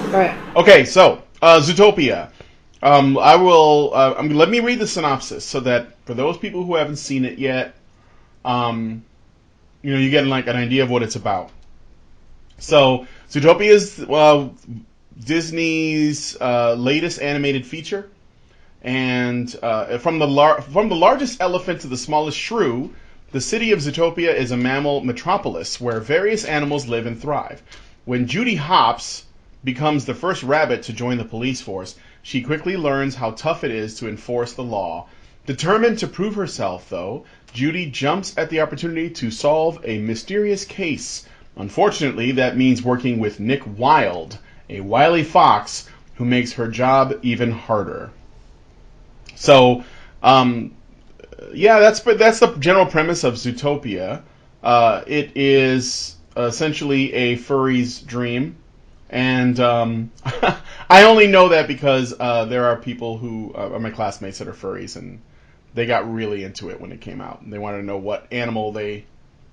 All right. Okay, so Zootopia. I will. Let me read the synopsis so that for those people who haven't seen it yet, um, you get like an idea of what it's about. So Zootopia is Disney's latest animated feature, and from the largest elephant to the smallest shrew, the city of Zootopia is a mammal metropolis where various animals live and thrive. When Judy Hopps becomes the first rabbit to join the police force, she quickly learns how tough it is to enforce the law. Determined to prove herself, though, Judy jumps at the opportunity to solve a mysterious case. Unfortunately, that means working with Nick Wilde, a wily fox who makes her job even harder. So, yeah, that's the general premise of Zootopia. It is essentially a furry's dream, and I only know that because there are people who are my classmates that are furries, and they got really into it when it came out. And they wanted to know what animal they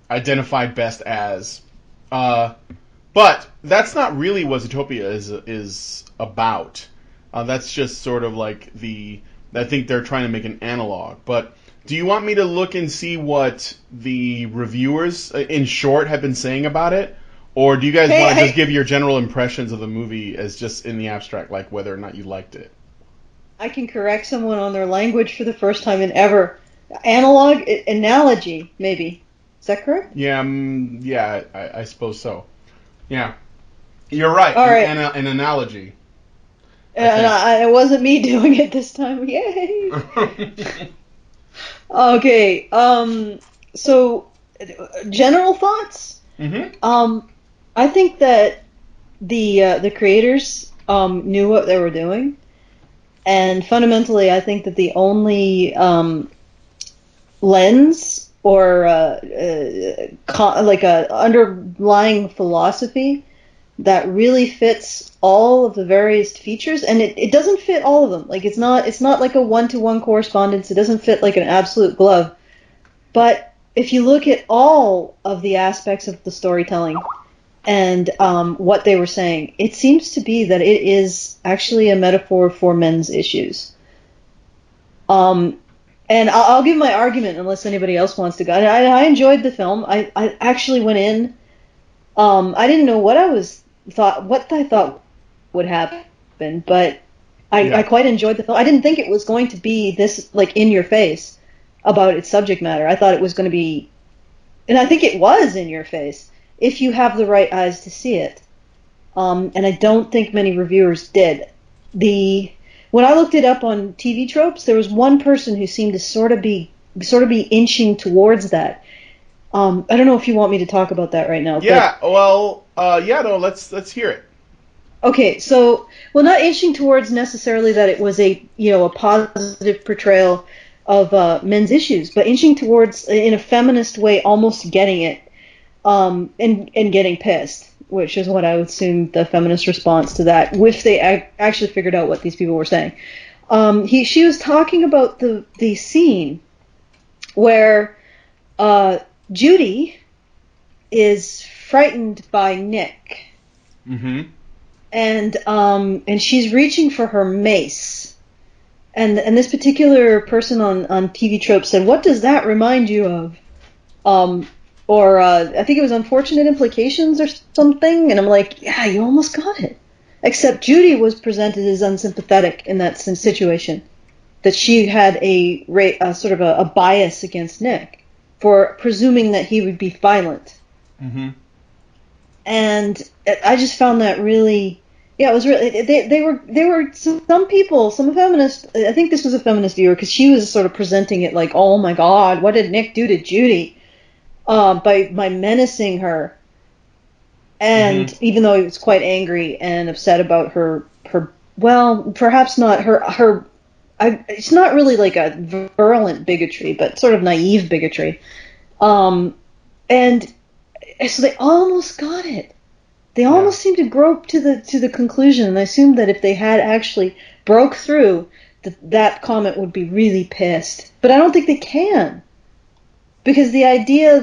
identified best as. But that's not really what Zootopia is about. That's just sort of like I think they're trying to make an analog. But do you want me to look and see what the reviewers, in short, have been saying about it? Or do you guys want to just give your general impressions of the movie as just in the abstract, like whether or not you liked it? I can correct someone on their language for the first time in ever. Analog, analogy, maybe. Is that correct? Yeah, yeah, I suppose so. Yeah, you're right. All right. An analogy. And it wasn't me doing it this time. Yay! Okay. So, general thoughts. Mm-hmm. I think that the creators knew what they were doing, and fundamentally, I think that the only lens or like a underlying philosophy that really fits all of the various features, and it doesn't fit all of them. Like it's not like a one-to-one correspondence. It doesn't fit like an absolute glove. But if you look at all of the aspects of the storytelling and what they were saying, it seems to be that it is actually a metaphor for men's issues. And I'll give my argument unless anybody else wants to go. I enjoyed the film. I actually went in. I didn't know what I thought would happen, but I quite enjoyed the film. I didn't think it was going to be this like in your face about its subject matter. I thought it was going to be, and I think it was in your face if you have the right eyes to see it. And I don't think many reviewers did. When I looked it up on TV tropes, there was one person who seemed to sort of be inching towards that. I don't know if you want me to talk about that right now. Yeah, no, let's hear it. Okay, so, well, not inching towards necessarily that it was a positive portrayal of men's issues, but inching towards, in a feminist way, almost getting it, and getting pissed, which is what I would assume the feminist response to that, if they actually figured out what these people were saying. She was talking about the scene where Judy is frightened by Nick. Mm-hmm. And she's reaching for her mace. And this particular person on TV Tropes said, "What does that remind you of?" I think it was Unfortunate Implications or something. And I'm like, yeah, you almost got it. Except Judy was presented as unsympathetic in that situation. That she had a sort of a bias against Nick for presuming that he would be violent. Mm-hmm. And I just found that really, yeah, it was really, they were some people, some feminists, I think this was a feminist viewer, because she was sort of presenting it like, oh my God, what did Nick do to Judy? By menacing her. And even though he was quite angry and upset about her well, perhaps not her it's not really like a virulent bigotry, but sort of naive bigotry. And so they almost got it. They almost seemed to grope to the conclusion, and I assumed that if they had actually broke through, that comment would be really pissed. But I don't think they can. Because the idea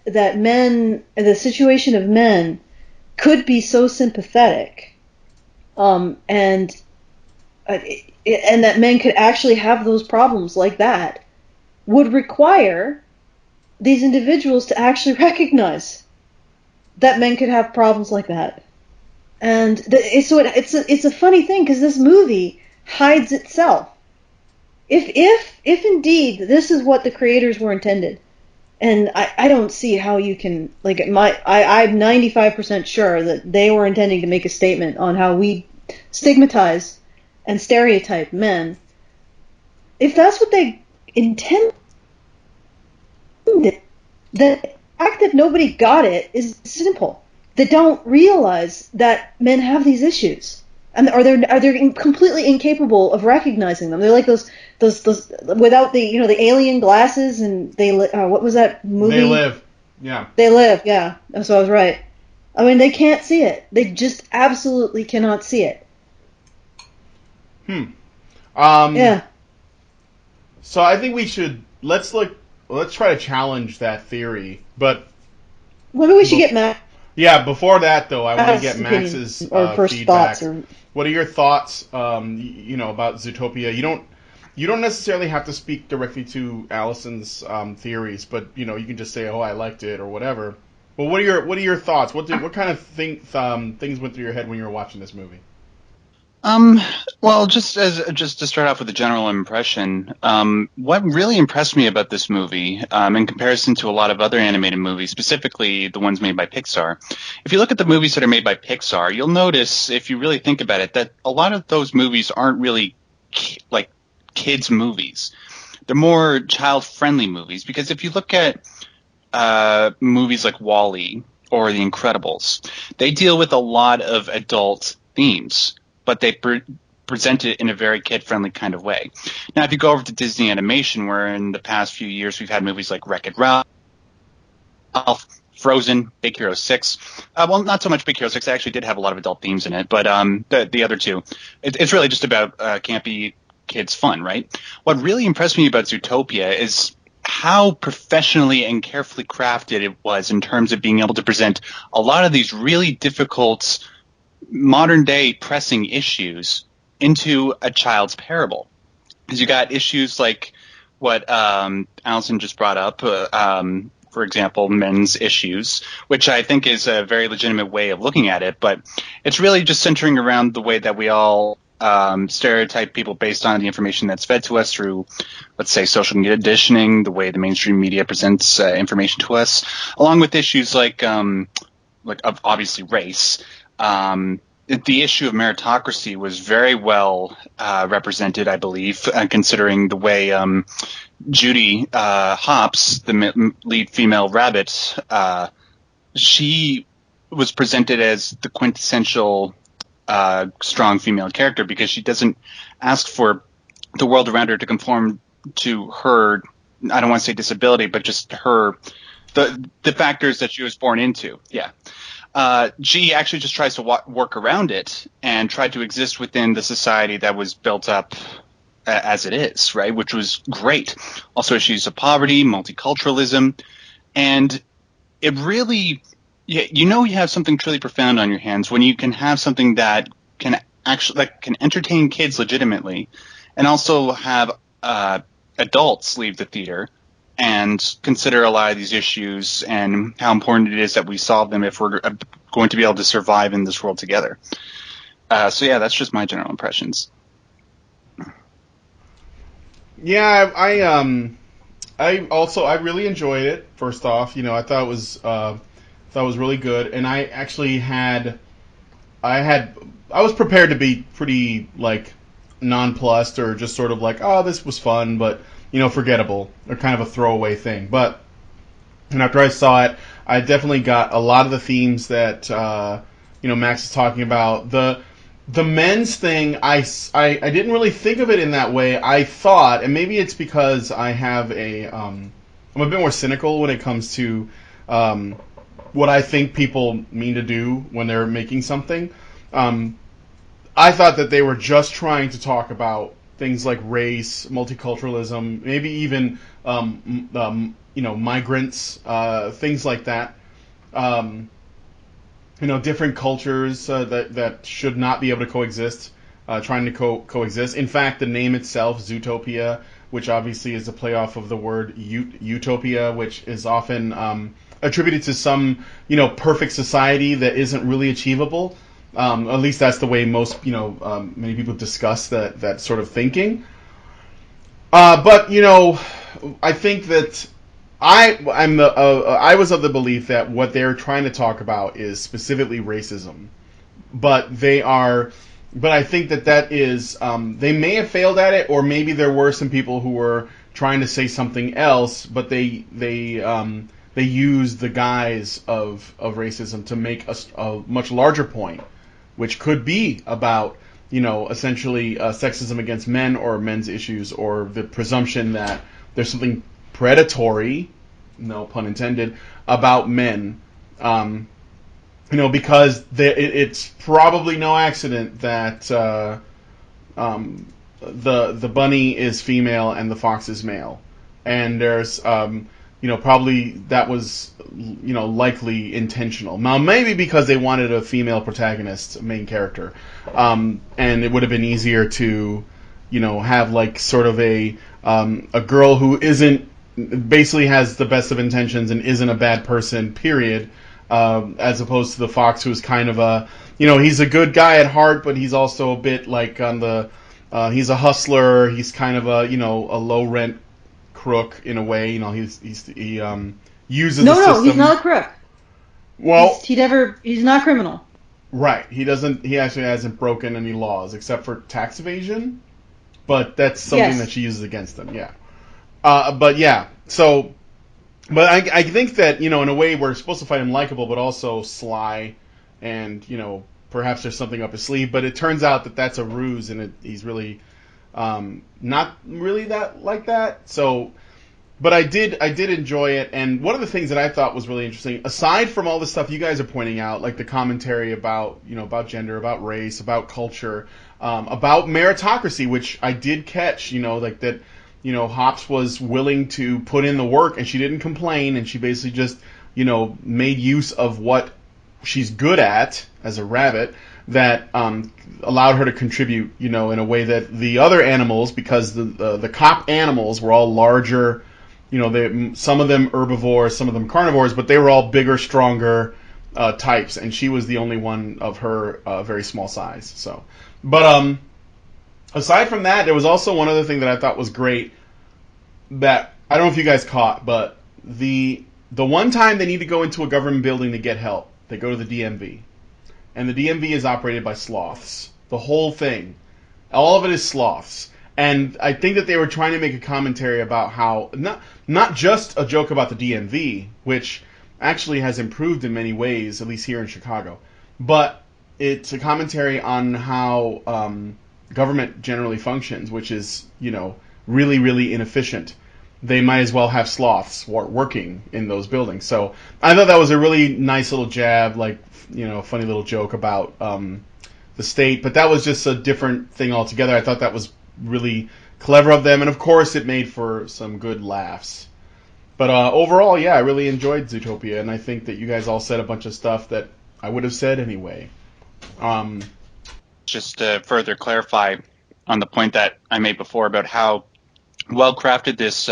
that men, the situation of men, could be so sympathetic, and and that men could actually have those problems like that would require these individuals to actually recognize that men could have problems like that. And it's a funny thing because this movie hides itself. If indeed this is what the creators were intended, and I don't see how you can I'm 95% sure that they were intending to make a statement on how we stigmatize and stereotype men. If that's what they intended, the fact that nobody got it is simple. They don't realize that men have these issues, and are they completely incapable of recognizing them. They're like those without the alien glasses, and what was that movie? They Live. Yeah. They Live. Yeah, so I was right. I mean, they can't see it. They just absolutely cannot see it. Yeah. So I think let's try to challenge that theory, but maybe we should get Max. Yeah, before that though, I want to get Max's first feedback. Thoughts. What are your thoughts? About Zootopia. You don't necessarily have to speak directly to Alison's theories, but you can just say, "Oh, I liked it" or whatever. But what are your thoughts? What kind of things went through your head when you were watching this movie? Well, just to start off with a general impression, what really impressed me about this movie, in comparison to a lot of other animated movies, specifically the ones made by Pixar, if you look at the movies that are made by Pixar, you'll notice, if you really think about it, that a lot of those movies aren't really like kids' movies. They're more child-friendly movies, because if you look at movies like WALL-E or The Incredibles, they deal with a lot of adult themes, but they present it in a very kid-friendly kind of way. Now, if you go over to Disney Animation, where in the past few years we've had movies like Wreck-It Ralph, Frozen, Big Hero 6. Well, not so much Big Hero 6. It actually did have a lot of adult themes in it, but the other two, it's really just about campy kids' fun, right? What really impressed me about Zootopia is how professionally and carefully crafted it was in terms of being able to present a lot of these really difficult modern-day pressing issues into a child's parable. Because you got issues like what Alison just brought up, for example, men's issues, which I think is a very legitimate way of looking at it, but it's really just centering around the way that we all stereotype people based on the information that's fed to us through, let's say, social conditioning, the way the mainstream media presents information to us, along with issues like obviously race. The issue of meritocracy was very well represented, I believe, considering the way Judy Hopps, the lead female rabbit, she was presented as the quintessential strong female character, because she doesn't ask for the world around her to conform to her, I don't want to say disability, but just the factors that she was born into. Yeah. G actually just tries to work around it and try to exist within the society that was built up as it is, right? Which was great. Also issues of poverty, multiculturalism, and it really, you have something truly profound on your hands when you can have something that can entertain kids legitimately, and also have adults leave the theater and consider a lot of these issues and how important it is that we solve them if we're going to be able to survive in this world together. So yeah, that's just my general impressions. Yeah, I really enjoyed it. First off, I thought it was really good, and I actually I was prepared to be pretty nonplussed, or just sort of like, oh, this was fun, but forgettable, or kind of a throwaway thing. But after I saw it, I definitely got a lot of the themes that Max is talking about. The men's thing, I didn't really think of it in that way. I thought, and maybe it's because I'm a bit more cynical when it comes to what I think people mean to do when they're making something. I thought that they were just trying to talk about things like race, multiculturalism, maybe even migrants, things like that. different cultures that should not be able to coexist, trying to coexist. In fact, the name itself, Zootopia, which obviously is a play off of the word utopia, which is often attributed to some, perfect society that isn't really achievable. At least that's the way most, many people discuss that sort of thinking. But I think that I was of the belief that what they're trying to talk about is specifically racism, but I think that is they may have failed at it, or maybe there were some people who were trying to say something else, but they used the guise of racism to make a much larger point, which could be about essentially sexism against men or men's issues, or the presumption that there's something predatory, no pun intended, about men. Because it's probably no accident that the bunny is female and the fox is male, and there's probably that was likely intentional. Now maybe because they wanted a female protagonist, main character, and it would have been easier to have like sort of a girl who isn't basically has the best of intentions and isn't a bad person, period, as opposed to the fox, who's kind of a he's a good guy at heart, but he's also a bit like on the he's a hustler, he's kind of a a low rent crook in a way. He uses the system. No, he's not a crook. Well, he's not criminal. Right. He actually hasn't broken any laws except for tax evasion, but that's something that she uses against him. Yeah. But I think that in a way we're supposed to find him likable, but also sly, and perhaps there's something up his sleeve. But it turns out that that's a ruse, and he's really not really that like that. So, but I did enjoy it, and one of the things that I thought was really interesting, aside from all the stuff you guys are pointing out, like the commentary about about gender, about race, about culture, about meritocracy, which I did catch, like that. Hops was willing to put in the work, and she didn't complain, and she basically just, made use of what she's good at as a rabbit that allowed her to contribute, in a way that the other animals, because the cop animals were all larger, some of them herbivores, some of them carnivores, but they were all bigger, stronger types, and she was the only one of her very small size. So, but aside from that, there was also one other thing that I thought was great that I don't know if you guys caught, but the one time they need to go into a government building to get help, they go to the DMV. And the DMV is operated by sloths. The whole thing. All of it is sloths. And I think that they were trying to make a commentary about how, not just a joke about the DMV, which actually has improved in many ways, at least here in Chicago, but it's a commentary on how government generally functions, which is, really, really inefficient. They might as well have sloths working in those buildings. So I thought that was a really nice little jab, like, funny little joke about the state. But that was just a different thing altogether. I thought that was really clever of them. And, of course, it made for some good laughs. But overall, yeah, I really enjoyed Zootopia. And I think that you guys all said a bunch of stuff that I would have said anyway. Just to further clarify on the point that I made before about how well crafted this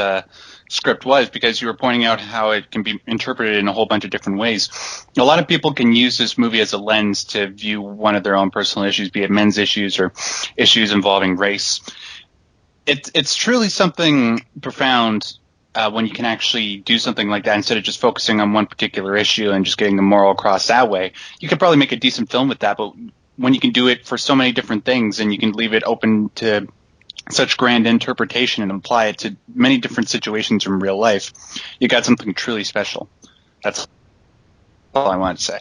script was, because you were pointing out how it can be interpreted in a whole bunch of different ways. A lot of people can use this movie as a lens to view one of their own personal issues, be it men's issues or issues involving race. It's truly something profound when you can actually do something like that instead of just focusing on one particular issue and just getting the moral across that way. You could probably make a decent film with that, but when you can do it for so many different things and you can leave it open to such grand interpretation and apply it to many different situations in real life, you got something truly special. That's all I wanted to say.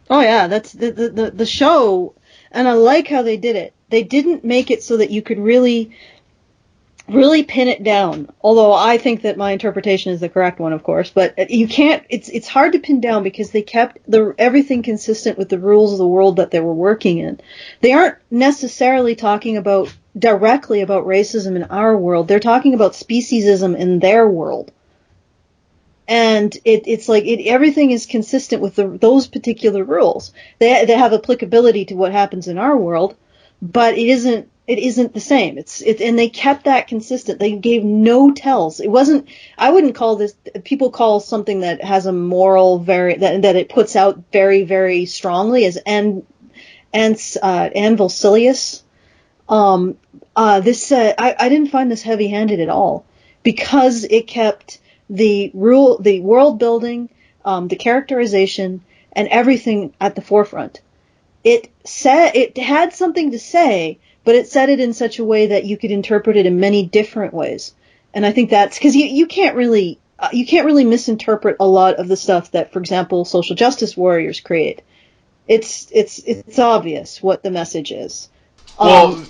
Oh yeah, that's the show, and I like how they did it. They didn't make it so that you could really pin it down. Although I think that my interpretation is the correct one, of course, but you can't. It's hard to pin down because they kept everything consistent with the rules of the world that they were working in. They aren't necessarily talking directly about racism in our world. They're talking about speciesism in their world. And it's like everything is consistent with those particular rules. They have applicability to what happens in our world, but it isn't the same. And they kept that consistent. They gave no tells. It wasn't. I wouldn't call this. People call something that has a moral that it puts out very, very strongly as Anvilcilious. I didn't find this heavy-handed at all because it kept the world building, the characterization, and everything at the forefront. It had something to say, but it said it in such a way that you could interpret it in many different ways. And I think that's because you can't really misinterpret a lot of the stuff that, for example, social justice warriors create. It's obvious what the message is. Well,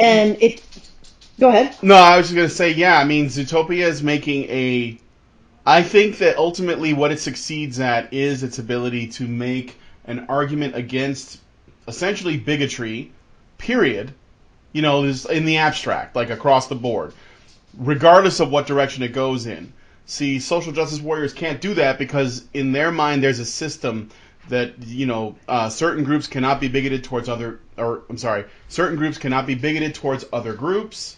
Go ahead. No, I was just gonna say, yeah. I mean, Zootopia is making I think that ultimately what it succeeds at is its ability to make an argument against essentially bigotry, period. In the abstract, like across the board, regardless of what direction it goes in. See, social justice warriors can't do that because in their mind there's a system that certain groups cannot be bigoted towards certain groups cannot be bigoted towards other groups,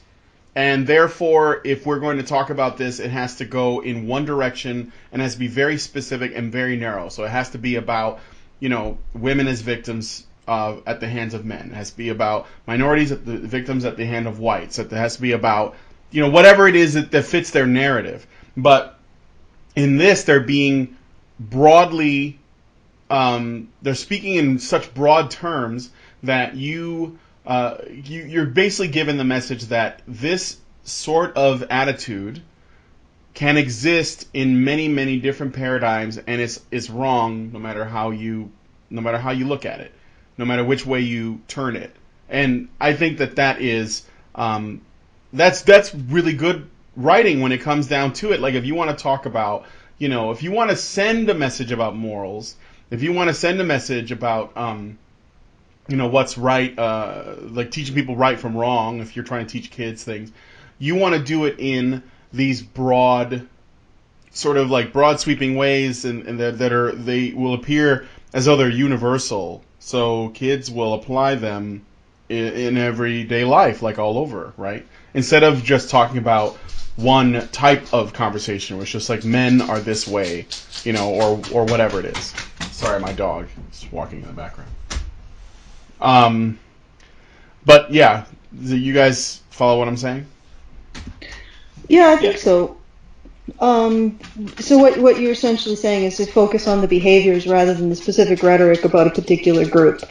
and therefore, if we're going to talk about this, it has to go in one direction and has to be very specific and very narrow. So it has to be about women as victims at the hands of men. It has to be about minorities at the victims at the hand of whites. It has to be about whatever it is that fits their narrative. But in this, they're being broadly they're speaking in such broad terms that you're basically given the message that this sort of attitude can exist in many, many different paradigms, and it's wrong no matter how you look at it, no matter which way you turn it. And I think that is that's really good writing when it comes down to it. Like if you want to talk about, if you want to send a message about morals, if you want to send a message about what's right, like teaching people right from wrong, if you're trying to teach kids things, you want to do it in these broad, sort of like broad sweeping ways, and they will appear as though they're universal, so kids will apply them in everyday life, like all over, right? Instead of just talking about one type of conversation, where it's just like men are this way, or whatever it is. Sorry, my dog is walking in the background. But yeah, you guys follow what I'm saying? Yeah, I think so. So what you're essentially saying is to focus on the behaviors rather than the specific rhetoric about a particular group.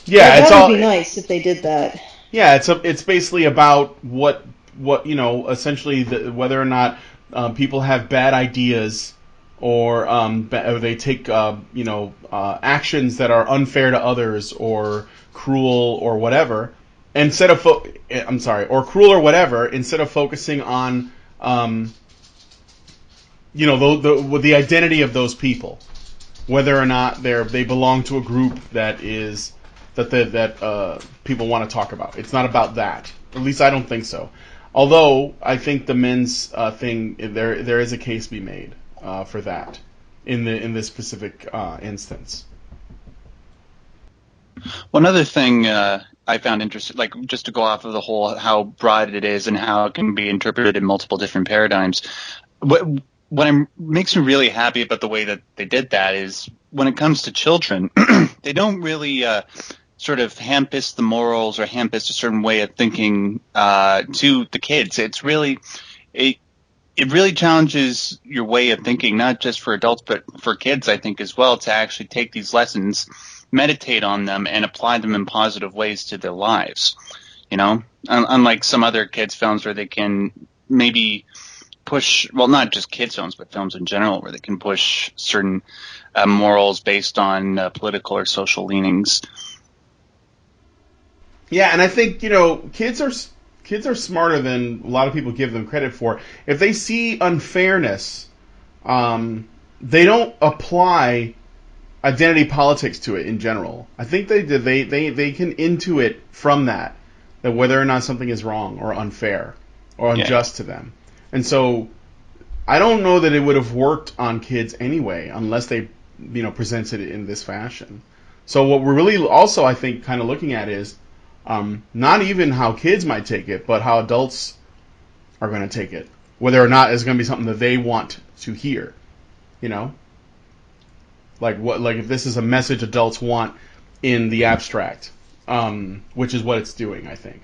Yeah, that would be nice if they did that. Yeah, it's basically about what essentially whether or not people have bad ideas or they take actions that are unfair to others or cruel or whatever, instead of cruel or whatever, instead of focusing on the identity of those people, whether or not they belong to a group that people want to talk about. It's not about that. At least I don't think so. Although I think the men's thing, there is a case to be made for that in this specific instance. One other thing I found interesting, like just to go off of the whole how broad it is and how it can be interpreted in multiple different paradigms. What makes me really happy about the way that they did that is when it comes to children, they don't really sort of hand-piss the morals or hand-piss a certain way of thinking to the kids. It's really it really challenges your way of thinking, not just for adults but for kids, I think, as well, to actually take these lessons, meditate on them, and apply them in positive ways to their lives. Unlike some other kids' films where they can maybe push, well, not just kids films, but films in general, where they can push certain morals based on political or social leanings. Yeah, and I think kids are smarter than a lot of people give them credit for. If they see unfairness, they don't apply identity politics to it in general. I think they can intuit from that whether or not something is wrong or unfair or unjust to them. And so I don't know that it would have worked on kids anyway, unless they, presented it in this fashion. So what we're really also, I think, kind of looking at is not even how kids might take it, but how adults are going to take it. Whether or not it's going to be something that they want to hear, like if this is a message adults want in the abstract, which is what it's doing, I think.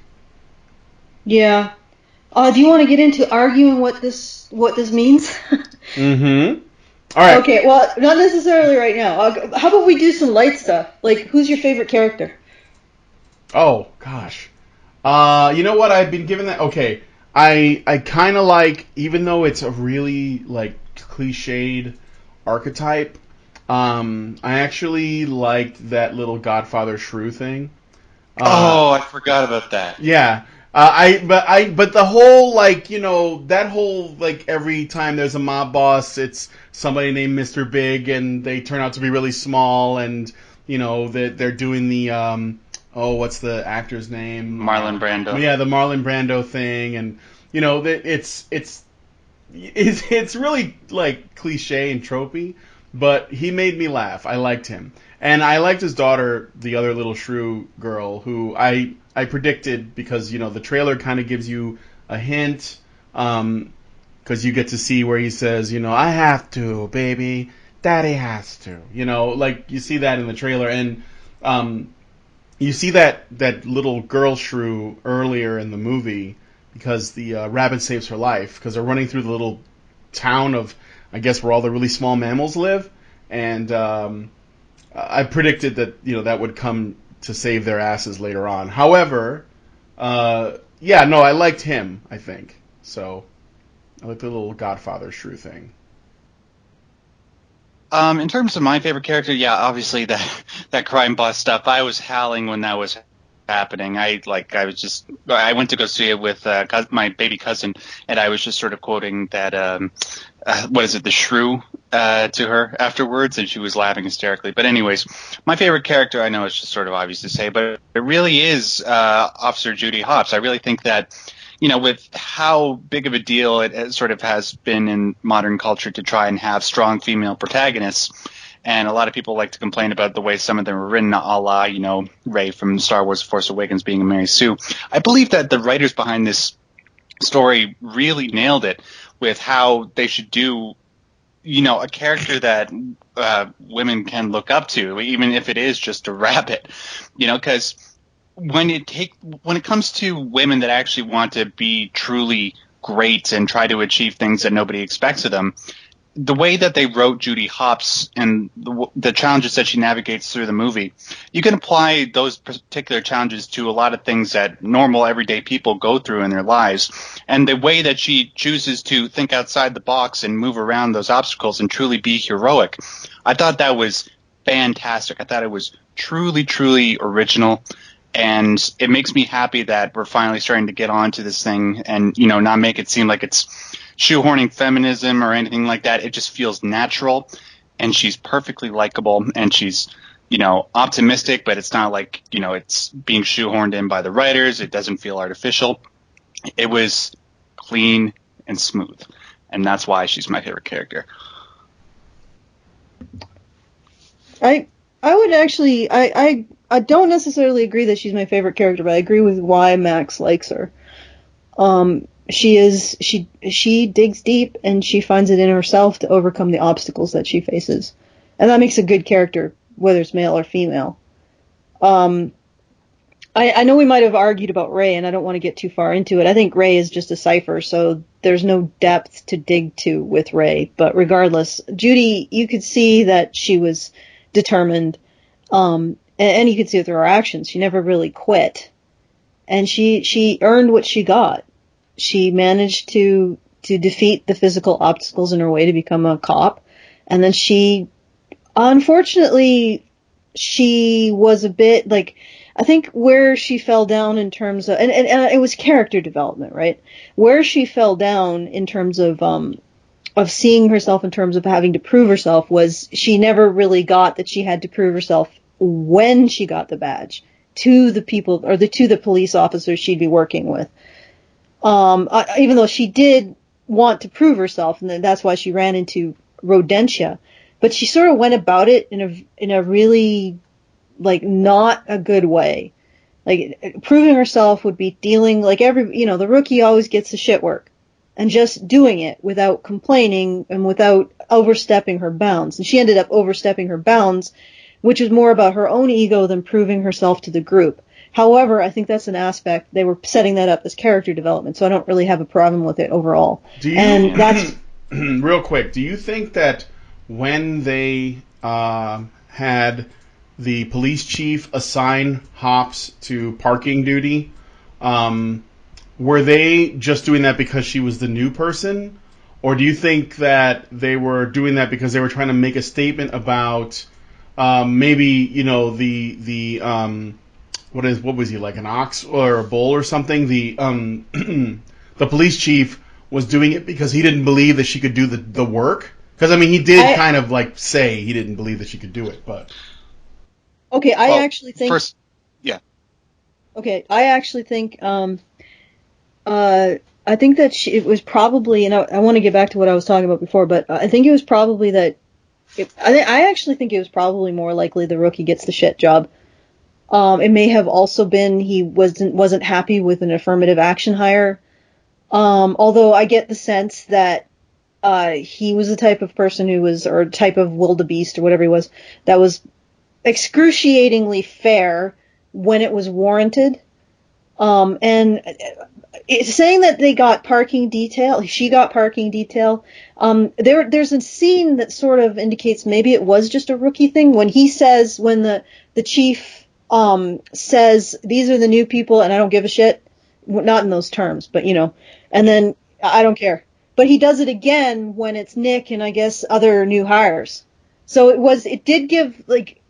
Yeah. Do you want to get into arguing what this means? Mm-hmm. All right. Okay, well, not necessarily right now. How about we do some light stuff? Like, who's your favorite character? Oh, gosh. You know what? I've been given that. Okay. I kind of like, even though it's a really, cliched archetype, I actually liked that little Godfather Shrew thing. I forgot about that. Yeah. But the whole, that whole, every time there's a mob boss, it's somebody named Mr. Big, and they turn out to be really small, and, that they're doing the, what's the actor's name? Marlon Brando. Yeah, the Marlon Brando thing, and, it's really, cliche and tropey, but he made me laugh. I liked him. And I liked his daughter, the other little shrew girl, who I predicted, because, the trailer kind of gives you a hint, because you get to see where he says, I have to, baby, daddy has to, you see that in the trailer, and you see that little girl shrew earlier in the movie, because the rabbit saves her life, because they're running through the little town of, I guess, where all the really small mammals live, and I predicted that, that would come to save their asses later on. However, I liked him, I think. So, I like the little Godfather Shrew thing. In terms of my favorite character, yeah, obviously that crime boss stuff. I was howling when that was happening. I went to go see it with my baby cousin, and I was just sort of quoting that the shrew to her afterwards, and she was laughing hysterically. But anyways, my favorite character, I know it's just sort of obvious to say, but it really is Officer Judy Hopps. I really think that, with how big of a deal it sort of has been in modern culture to try and have strong female protagonists, and a lot of people like to complain about the way some of them are written, a la, Rey from Star Wars Force Awakens being a Mary Sue. I believe that the writers behind this story really nailed it with how they should do, a character that women can look up to, even if it is just a rabbit, because when it comes to women that actually want to be truly great and try to achieve things that nobody expects of them, the way that they wrote Judy Hopps and the challenges that she navigates through the movie, you can apply those particular challenges to a lot of things that normal everyday people go through in their lives. And the way that she chooses to think outside the box and move around those obstacles and truly be heroic, I thought that was fantastic. I thought it was truly, truly original. And it makes me happy that we're finally starting to get onto this thing and, not make it seem like it's shoehorning feminism or anything like that. It just feels natural, and she's perfectly likable, and she's, optimistic, but it's not like, it's being shoehorned in by the writers. It doesn't feel artificial. It was clean and smooth, and that's why she's my favorite character. I would actually, I don't necessarily agree that she's my favorite character, but I agree with why Max likes her. She digs deep, and she finds it in herself to overcome the obstacles that she faces. And that makes a good character, whether it's male or female. I know we might have argued about Rey, and I don't want to get too far into it. I think Rey is just a cipher, so there's no depth to dig to with Rey. But regardless, Judy, you could see that she was determined, and you could see it through her actions. She never really quit, and she earned what she got. She managed to defeat the physical obstacles in her way to become a cop, and then unfortunately, she was a bit I think where she fell down in terms of, and it was character development, right? Where she fell down in terms of seeing herself in terms of having to prove herself was she never really got that she had to prove herself when she got the badge to the people or to the police officers she'd be working with. Even though she did want to prove herself, and that's why she ran into Rodentia. But she sort of went about it in a really, like, not a good way. Like, proving herself would be dealing, like, the rookie always gets the shit work. And just doing it without complaining and without overstepping her bounds. And she ended up overstepping her bounds, which was more about her own ego than proving herself to the group. However, I think that's an aspect, they were setting that up as character development, so I don't really have a problem with it overall. And that's... Real quick, do you think that when they had the police chief assign Hops to parking duty, were they just doing that because she was the new person? Or do you think that they were doing that because they were trying to make a statement about maybe, what was he, like an ox or a bull or something? The the police chief was doing it because he didn't believe that she could do the work? Because, I mean, he did kind of, like, say he didn't believe that she could do it, but... Okay, I actually think... Okay, I actually think... I think that it was probably... And I want to get back to what I was talking about before, but I think it was probably that... I actually think it was probably more likely the rookie gets the shit job. It may have also been he wasn't happy with an affirmative action hire. Although I get the sense that he was the type of person or type of wildebeest or whatever he was, that was excruciatingly fair when it was warranted. And it's saying that they got parking detail, she got parking detail. There's a scene that sort of indicates maybe it was just a rookie thing when the chief says, these are the new people and I don't give a shit. Not in those terms, but and then I don't care. But he does it again when it's Nick and I guess other new hires. So it did give, like,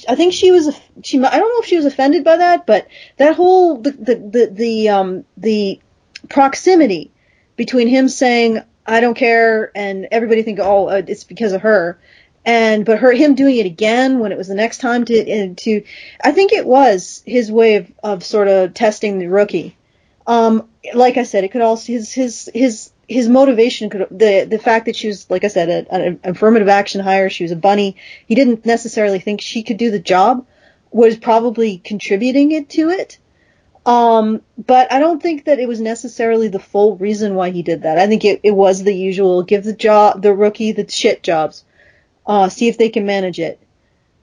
I think I don't know if she was offended by that, but that whole, the proximity between him saying, I don't care, and everybody think, it's because of her. But him doing it again when it was the next time to I think it was his way of sort of testing the rookie. Like I said, it could also, his motivation could, the fact that she was, like I said, an affirmative action hire, she was a bunny, he didn't necessarily think she could do the job, was probably contributing to it. But I don't think that it was necessarily the full reason why he did that. I think it was the usual, give the rookie the shit jobs. See if they can manage it.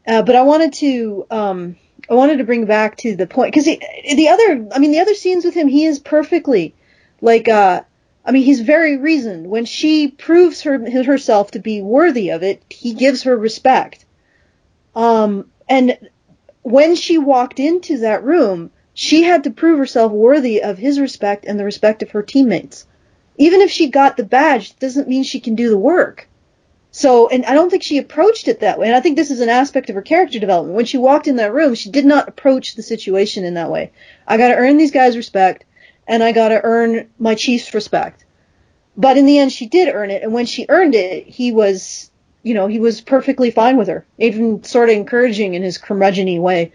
But I wanted to bring back to the point, because the other scenes with him, he is perfectly, like, he's very reasoned. When she proves herself to be worthy of it, he gives her respect. And when she walked into that room, she had to prove herself worthy of his respect and the respect of her teammates. Even if she got the badge, doesn't mean she can do the work. So, and I don't think she approached it that way. And I think this is an aspect of her character development. When she walked in that room, she did not approach the situation in that way. I gotta earn these guys' respect, and I gotta earn my chief's respect. But in the end, she did earn it, and when she earned it, he was perfectly fine with her, even sort of encouraging in his curmudgeon-y way.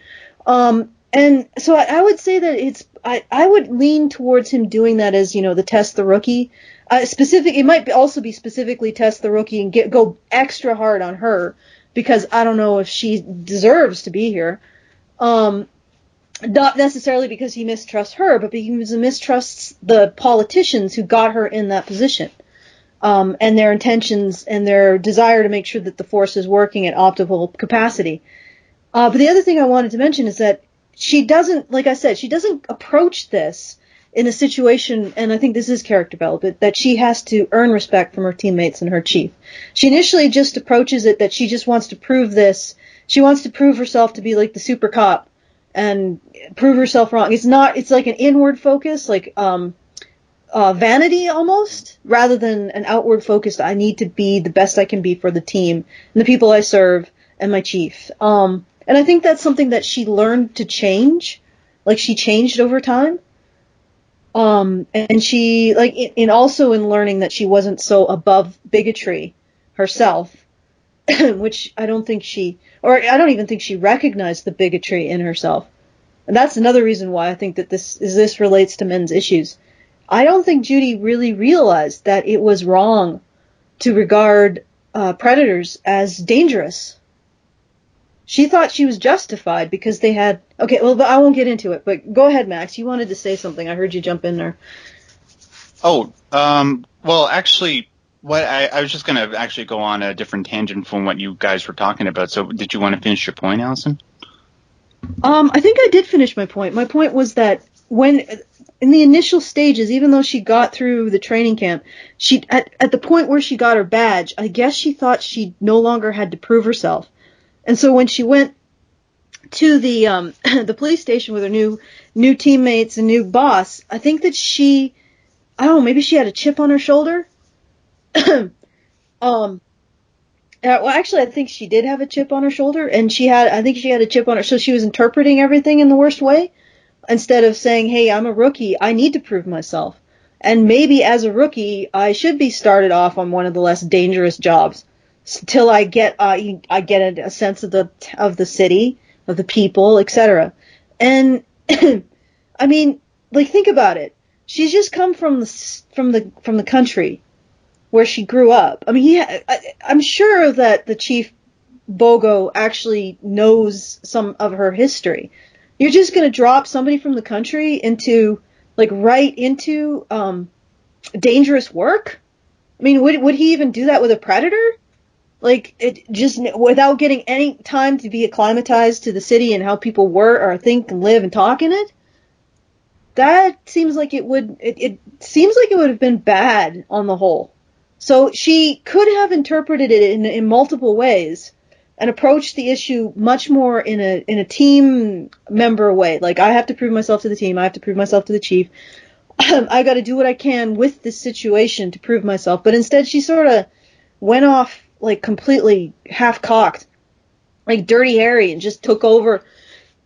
And so I would say that I would lean towards him doing that as, the test the rookie. It might also be specifically test the rookie and go extra hard on her, because I don't know if she deserves to be here. Not necessarily because he mistrusts her, but because he mistrusts the politicians who got her in that position, and their intentions and their desire to make sure that the force is working at optimal capacity. But the other thing I wanted to mention is that she doesn't, like I said, she doesn't approach this in a situation, and I think this is character development, that she has to earn respect from her teammates and her chief. She initially just approaches it that she just wants to prove this. She wants to prove herself to be like the super cop and prove herself wrong. It's like an inward focus, like vanity almost, rather than an outward focused, I need to be the best I can be for the team and the people I serve and my chief. And I think that's something that she learned to change. Like, she changed over time. And she, like, also in learning that she wasn't so above bigotry herself, which I don't even think she recognized the bigotry in herself. And that's another reason why I think that this relates to men's issues. I don't think Judy really realized that it was wrong to regard predators as dangerous. She thought she was justified because they had... Okay, well, but I won't get into it, but go ahead, Max. You wanted to say something. I heard you jump in there. Oh, well, actually, what I was just going to actually go on a different tangent from what you guys were talking about. So did you want to finish your point, Alison? I think I did finish my point. My point was that when... In the initial stages, even though she got through the training camp, she at the point where she got her badge, I guess she thought she no longer had to prove herself. And so when she went to the the police station with her new teammates and new boss, I think that I don't know, maybe she had a chip on her shoulder. Well, actually, I think she did have a chip on her shoulder, and I think she had a chip on her, so she was interpreting everything in the worst way. Instead of saying, hey, I'm a rookie, I need to prove myself. And maybe as a rookie, I should be started off on one of the less dangerous jobs till I get a sense of the city, of the people, etc. And I mean, like, think about it. She's just come from the country where she grew up. I mean, I'm sure that the Chief Bogo actually knows some of her history. You're just going to drop somebody from the country into dangerous work? I mean, would he even do that with a predator? Like, it just without getting any time to be acclimatized to the city and how people work or think and live and talk in it? That seems like it seems like it would have been bad on the whole. So she could have interpreted it in multiple ways and approached the issue much more in a team member way. Like, I have to prove myself to the team. I have to prove myself to the chief. I got to do what I can with this situation to prove myself. But instead, she sort of went off like completely half-cocked, like Dirty Harry, and just took over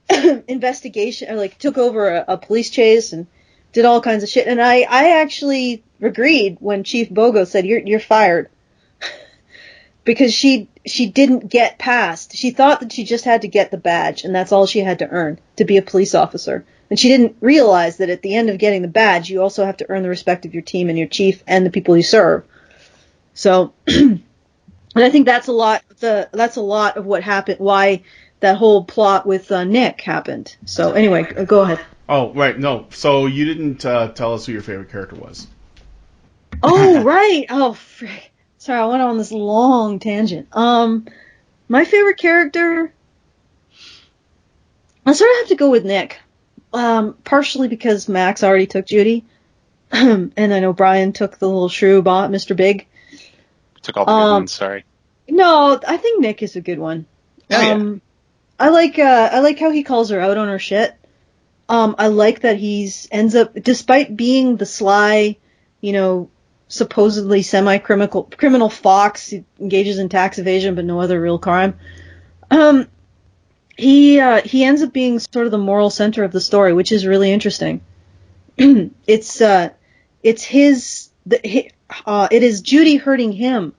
investigation, or like took over a police chase and did all kinds of shit. And I actually agreed when Chief Bogo said, "You're fired." Because she didn't get past. She thought that she just had to get the badge, and that's all she had to earn to be a police officer. And she didn't realize that at the end of getting the badge, you also have to earn the respect of your team and your chief and the people you serve. So, and I think that's a lot of what happened, why that whole plot with Nick happened. So anyway, go ahead. Oh, right. No. So you didn't tell us who your favorite character was. Oh, right. Oh, frick. Sorry, I went on this long tangent. My favorite character, I sort of have to go with Nick. Partially because Max already took Judy, and I know Brian took the little shrew bot, Mr. Big. Took all the good ones. Sorry. No, I think Nick is a good one. Oh, yeah. I like how he calls her out on her shit. I like that ends up, despite being the sly, supposedly criminal fox who engages in tax evasion but no other real crime. He ends up being sort of the moral center of the story, which is really interesting. It is Judy hurting him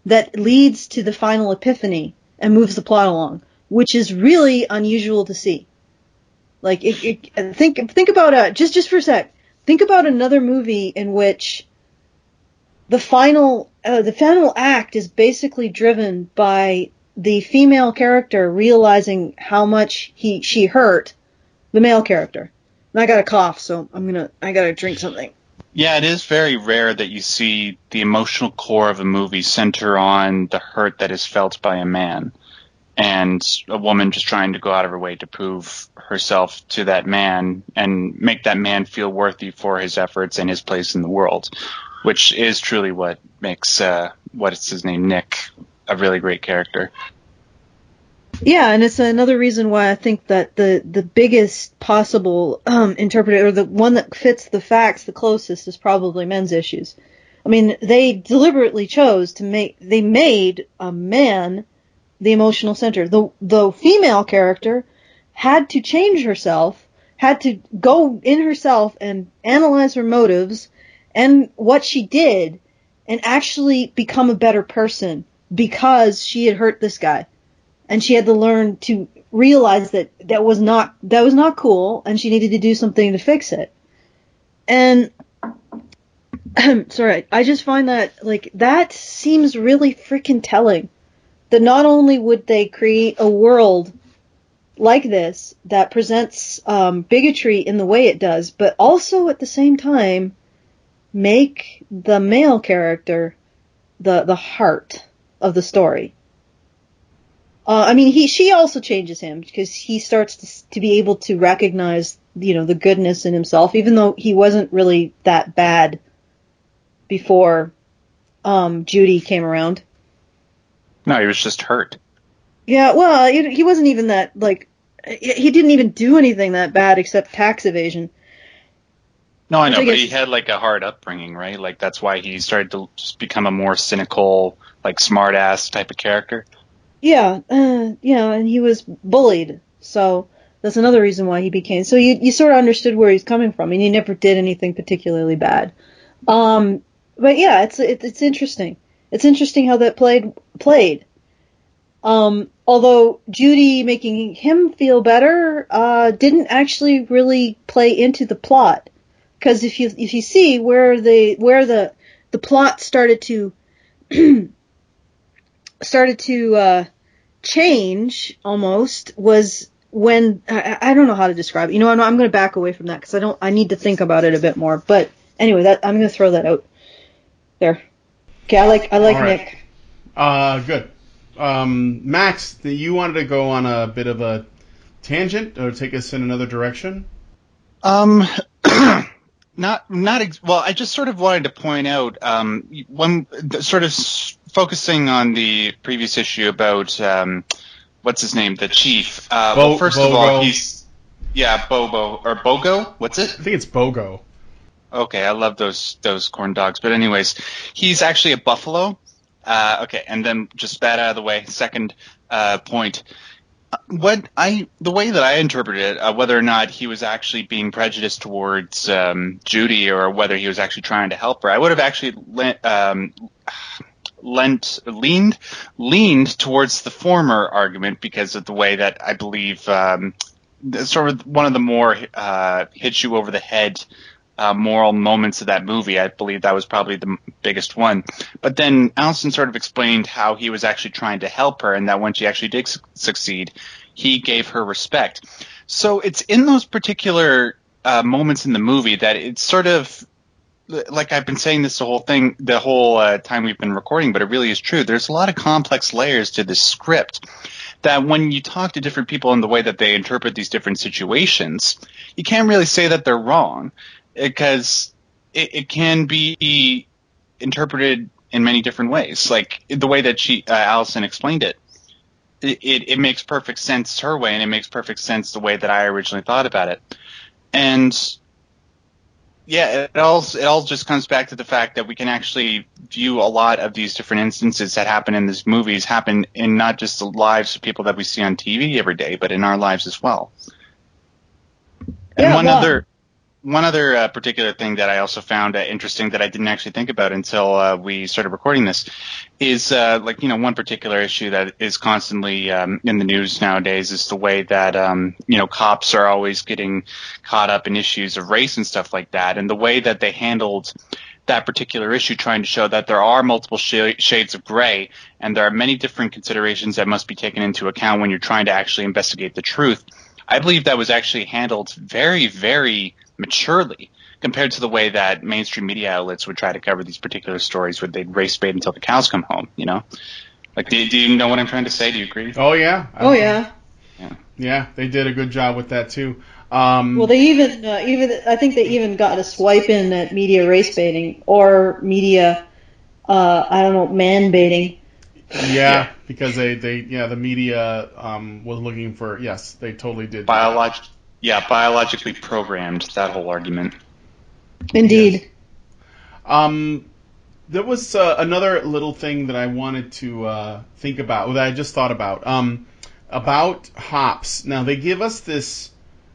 that leads to the final epiphany and moves the plot along, which is really unusual to see. Like, think about just for a sec. Think about another movie in which the final act is basically driven by the female character realizing how much she hurt the male character. And I got a cough, so I gotta drink something. Yeah, it is very rare that you see the emotional core of a movie center on the hurt that is felt by a man, and a woman just trying to go out of her way to prove herself to that man and make that man feel worthy for his efforts and his place in the world, which is truly what makes Nick, a really great character. Yeah, and it's another reason why I think that the biggest possible interpreter, or the one that fits the facts the closest, is probably men's issues. I mean, they deliberately chose they made a man the emotional center. The female character had to change herself, had to go in herself and analyze her motives and what she did, and actually become a better person because she had hurt this guy. And she had to learn to realize that was not cool, and she needed to do something to fix it. And Sorry, I just find that, like, that seems really freaking telling. That not only would they create a world like this that presents bigotry in the way it does, but also at the same time make the male character the heart of the story. I mean, she also changes him because he starts to be able to recognize, the goodness in himself, even though he wasn't really that bad before Judy came around. No, he was just hurt. Yeah, well, he wasn't even that, like, he didn't even do anything that bad except tax evasion. No, I know, but he had like a hard upbringing, right? Like that's why he started to just become a more cynical, like smart-ass type of character. Yeah, and he was bullied, so that's another reason why he became. So you sort of understood where he's coming from, and he never did anything particularly bad. But yeah, it's interesting. It's interesting how that played. Although Judy making him feel better didn't actually really play into the plot, because if you see where the plot started to change almost was when I don't know how to describe it. I'm going to back away from that because I need to think about it a bit more. But anyway, I'm going to throw that out there. Okay, I like right. Nick. Good. Max, you wanted to go on a bit of a tangent or take us in another direction? Well, I just sort of wanted to point out, when sort of focusing on the previous issue about, what's his name, the chief. Well, first of all, Bobo, or Bogo, what's it? I think it's Bogo. Okay, I love those corn dogs. But anyways, he's actually a buffalo. Okay, and then just that out of the way. Second point. The way that I interpreted it, whether or not he was actually being prejudiced towards Judy or whether he was actually trying to help her, I would have actually leaned towards the former argument because of the way that I believe sort of one of the more hit you over the head moral moments of that movie. I believe that was probably the biggest one. But then Alison sort of explained how he was actually trying to help her, and that when she actually did succeed, he gave her respect. So it's in those particular moments in the movie that it's sort of like I've been saying this the whole time we've been recording, but it really is true. There's a lot of complex layers to this script that when you talk to different people in the way that they interpret these different situations, you can't really say that they're wrong because it can be interpreted in many different ways. Like the way that Alison explained it, it makes perfect sense her way, and it makes perfect sense the way that I originally thought about it. And yeah, it all just comes back to the fact that we can actually view a lot of these different instances that happen in these movies happen in not just the lives of people that we see on TV every day, but in our lives as well. And one other particular thing that I also found interesting that I didn't actually think about until we started recording this is one particular issue that is constantly in the news nowadays is the way that cops are always getting caught up in issues of race and stuff like that, and the way that they handled that particular issue, trying to show that there are multiple shades of gray and there are many different considerations that must be taken into account when you're trying to actually investigate the truth. I believe that was actually handled very, very maturely compared to the way that mainstream media outlets would try to cover these particular stories where they'd race bait until the cows come home, Like, do you know what I'm trying to say? Do you agree? Oh, yeah. Yeah. Yeah, they did a good job with that, too. Well, they even I think they even got a swipe in at media race baiting or media, I don't know, man baiting. Yeah, because the media was looking for, yes, they totally did. Biologically programmed, that whole argument. Indeed. Yes. There was another little thing that I wanted to think about, that I just thought about hops. Now, they give us this,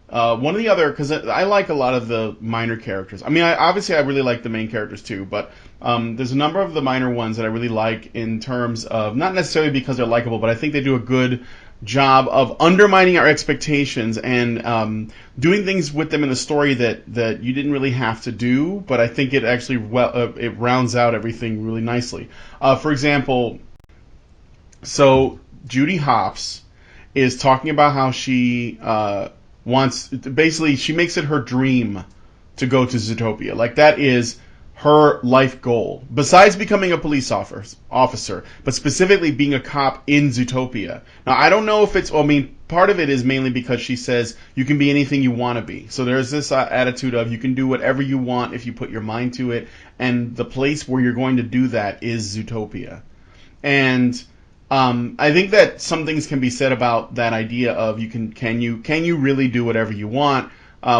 one of the other, because I like a lot of the minor characters. I mean, obviously I really like the main characters too, but there's a number of the minor ones that I really like in terms of, not necessarily because they're likable, but I think they do a good job of undermining our expectations and doing things with them in the story that you didn't really have to do, but I think it actually it rounds out everything really nicely. For example, so Judy Hopps is talking about how she basically she makes it her dream to go to Zootopia. Like, that is her life goal, besides becoming a police officer, but specifically being a cop in Zootopia. Now, I don't know if part of it is mainly because she says you can be anything you want to be. So there's this attitude of you can do whatever you want if you put your mind to it, and the place where you're going to do that is Zootopia. And I think that some things can be said about that idea of can you really do whatever you want,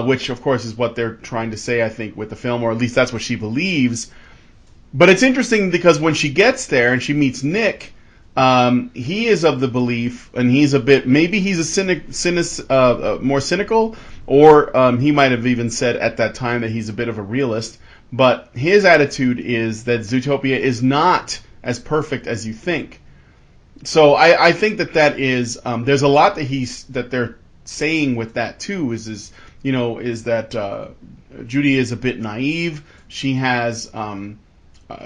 which of course is what they're trying to say, I think, with the film, or at least that's what she believes. But it's interesting because when she gets there and she meets Nick, he is of the belief, and he's more cynical, or he might have even said at that time that he's a bit of a realist. But his attitude is that Zootopia is not as perfect as you think. So I think that is there's a lot that they're saying with that too. Is that Judy is a bit naive. She has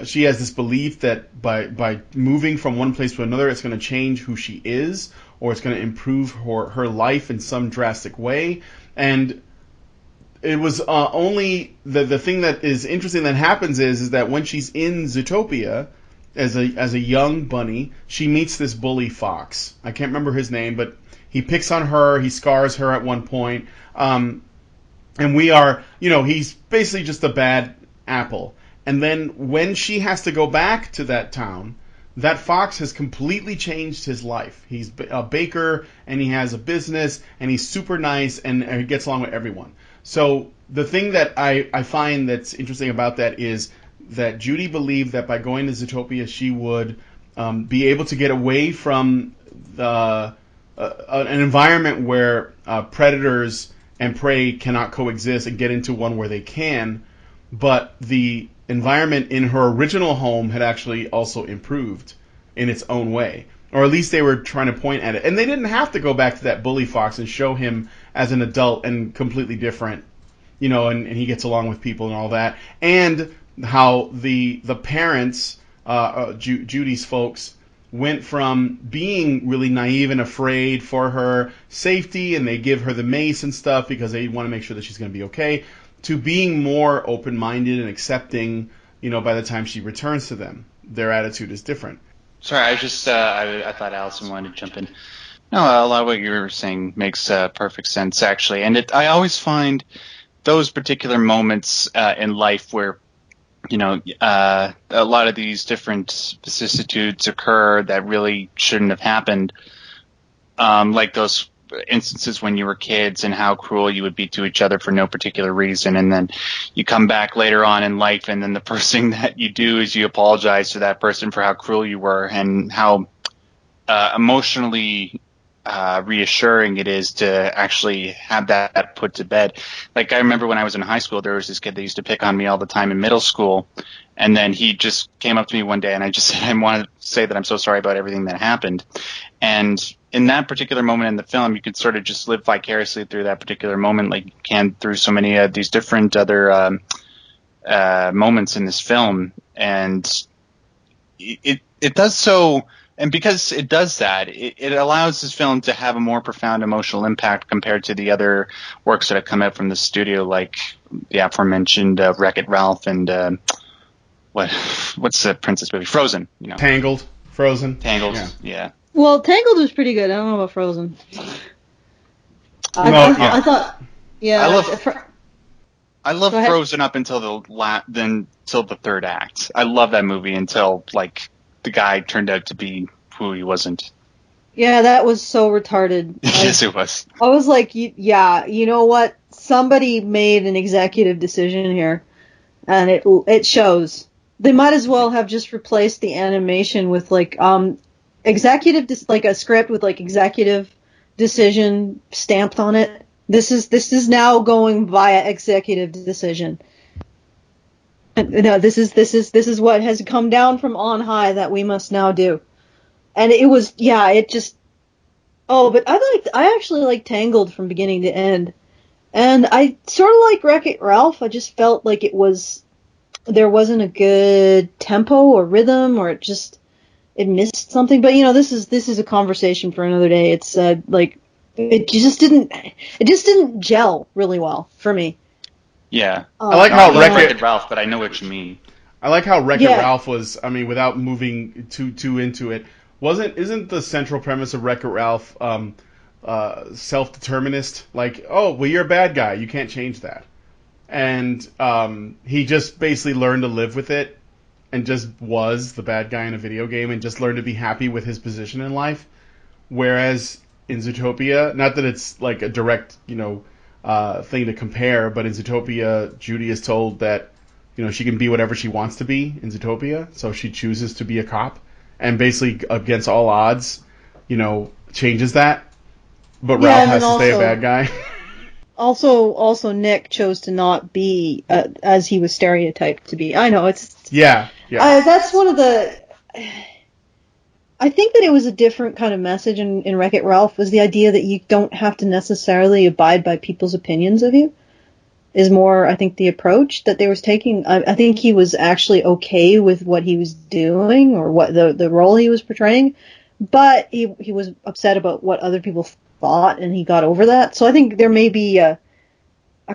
this belief that by moving from one place to another, it's going to change who she is, or it's going to improve her life in some drastic way. And it was only the thing that is interesting that happens is that when she's in Zootopia as a young bunny, she meets this bully fox. I can't remember his name, but he picks on her. He scars her at one point. And he's basically just a bad apple. And then when she has to go back to that town, that fox has completely changed his life. He's a baker, and he has a business, and he's super nice, and he gets along with everyone. So the thing that I find that's interesting about that is that Judy believed that by going to Zootopia, she would be able to get away from an environment where predators and prey cannot coexist, and get into one where they can. But the environment in her original home had actually also improved in its own way. Or at least they were trying to point at it. And they didn't have to go back to that bully fox and show him as an adult and completely different, and he gets along with people and all that. And how the parents, Judy's folks, went from being really naive and afraid for her safety, and they give her the mace and stuff because they want to make sure that she's going to be okay, to being more open-minded and accepting, by the time she returns to them. Their attitude is different. Sorry, I just I thought Alison wanted to jump in. No, a lot of what you were saying makes perfect sense, actually. And I always find those particular moments in life where a lot of these different vicissitudes occur that really shouldn't have happened, like those instances when you were kids and how cruel you would be to each other for no particular reason, and then you come back later on in life, and then the first thing that you do is you apologize to that person for how cruel you were, and how emotionally reassuring it is to actually have that put to bed. Like, I remember when I was in high school, there was this kid that used to pick on me all the time in middle school, and then he just came up to me one day, and I just said, I wanted to say that I'm so sorry about everything that happened. And in that particular moment in the film, you could sort of just live vicariously through that particular moment, like you can through so many of these different other moments in this film. And it does so. And because it does that, it allows this film to have a more profound emotional impact compared to the other works that have come out from the studio, like the aforementioned Wreck-It Ralph and what's the princess movie? Frozen. Tangled. Frozen. Tangled. Yeah. Well, Tangled was pretty good. I don't know about Frozen. I thought, yeah. I love Frozen up until the third act. I love that movie until the guy turned out to be who he wasn't. Yeah, that was so retarded. Yes, it was. I was like, yeah, you know what? Somebody made an executive decision here, and it shows. They might as well have just replaced the animation with executive, like a script with executive decision stamped on it. This is now going via executive decision. No, this is what has come down from on high that we must now do. And it was, Oh, but I actually liked Tangled from beginning to end. And I sort of like Wreck-It Ralph. I just felt like there wasn't a good tempo or rhythm, or it missed something. But this is a conversation for another day. It's like it just didn't gel really well for me. Yeah. I like how Wreck-It Ralph, but I know what you mean. I like how Wreck-It Ralph was. I mean, without moving too into it, isn't the central premise of Wreck-It Ralph self-determinist? Like, oh, well, you're a bad guy, you can't change that, and he just basically learned to live with it, and just was the bad guy in a video game, and just learned to be happy with his position in life. Whereas in Zootopia, not that it's like a direct, thing to compare, but in Zootopia, Judy is told that, she can be whatever she wants to be in Zootopia, so she chooses to be a cop, and basically against all odds, changes that. But Ralph has to stay a bad guy. Also, Nick chose to not be as he was stereotyped to be. I know it's yeah. That's one of the. I think that it was a different kind of message in Wreck-It Ralph, was the idea that you don't have to necessarily abide by people's opinions of you. Is more, I think, the approach that they was taking. I think he was actually okay with what he was doing, or what the role he was portraying, but he was upset about what other people thought, and he got over that. So I think there may be a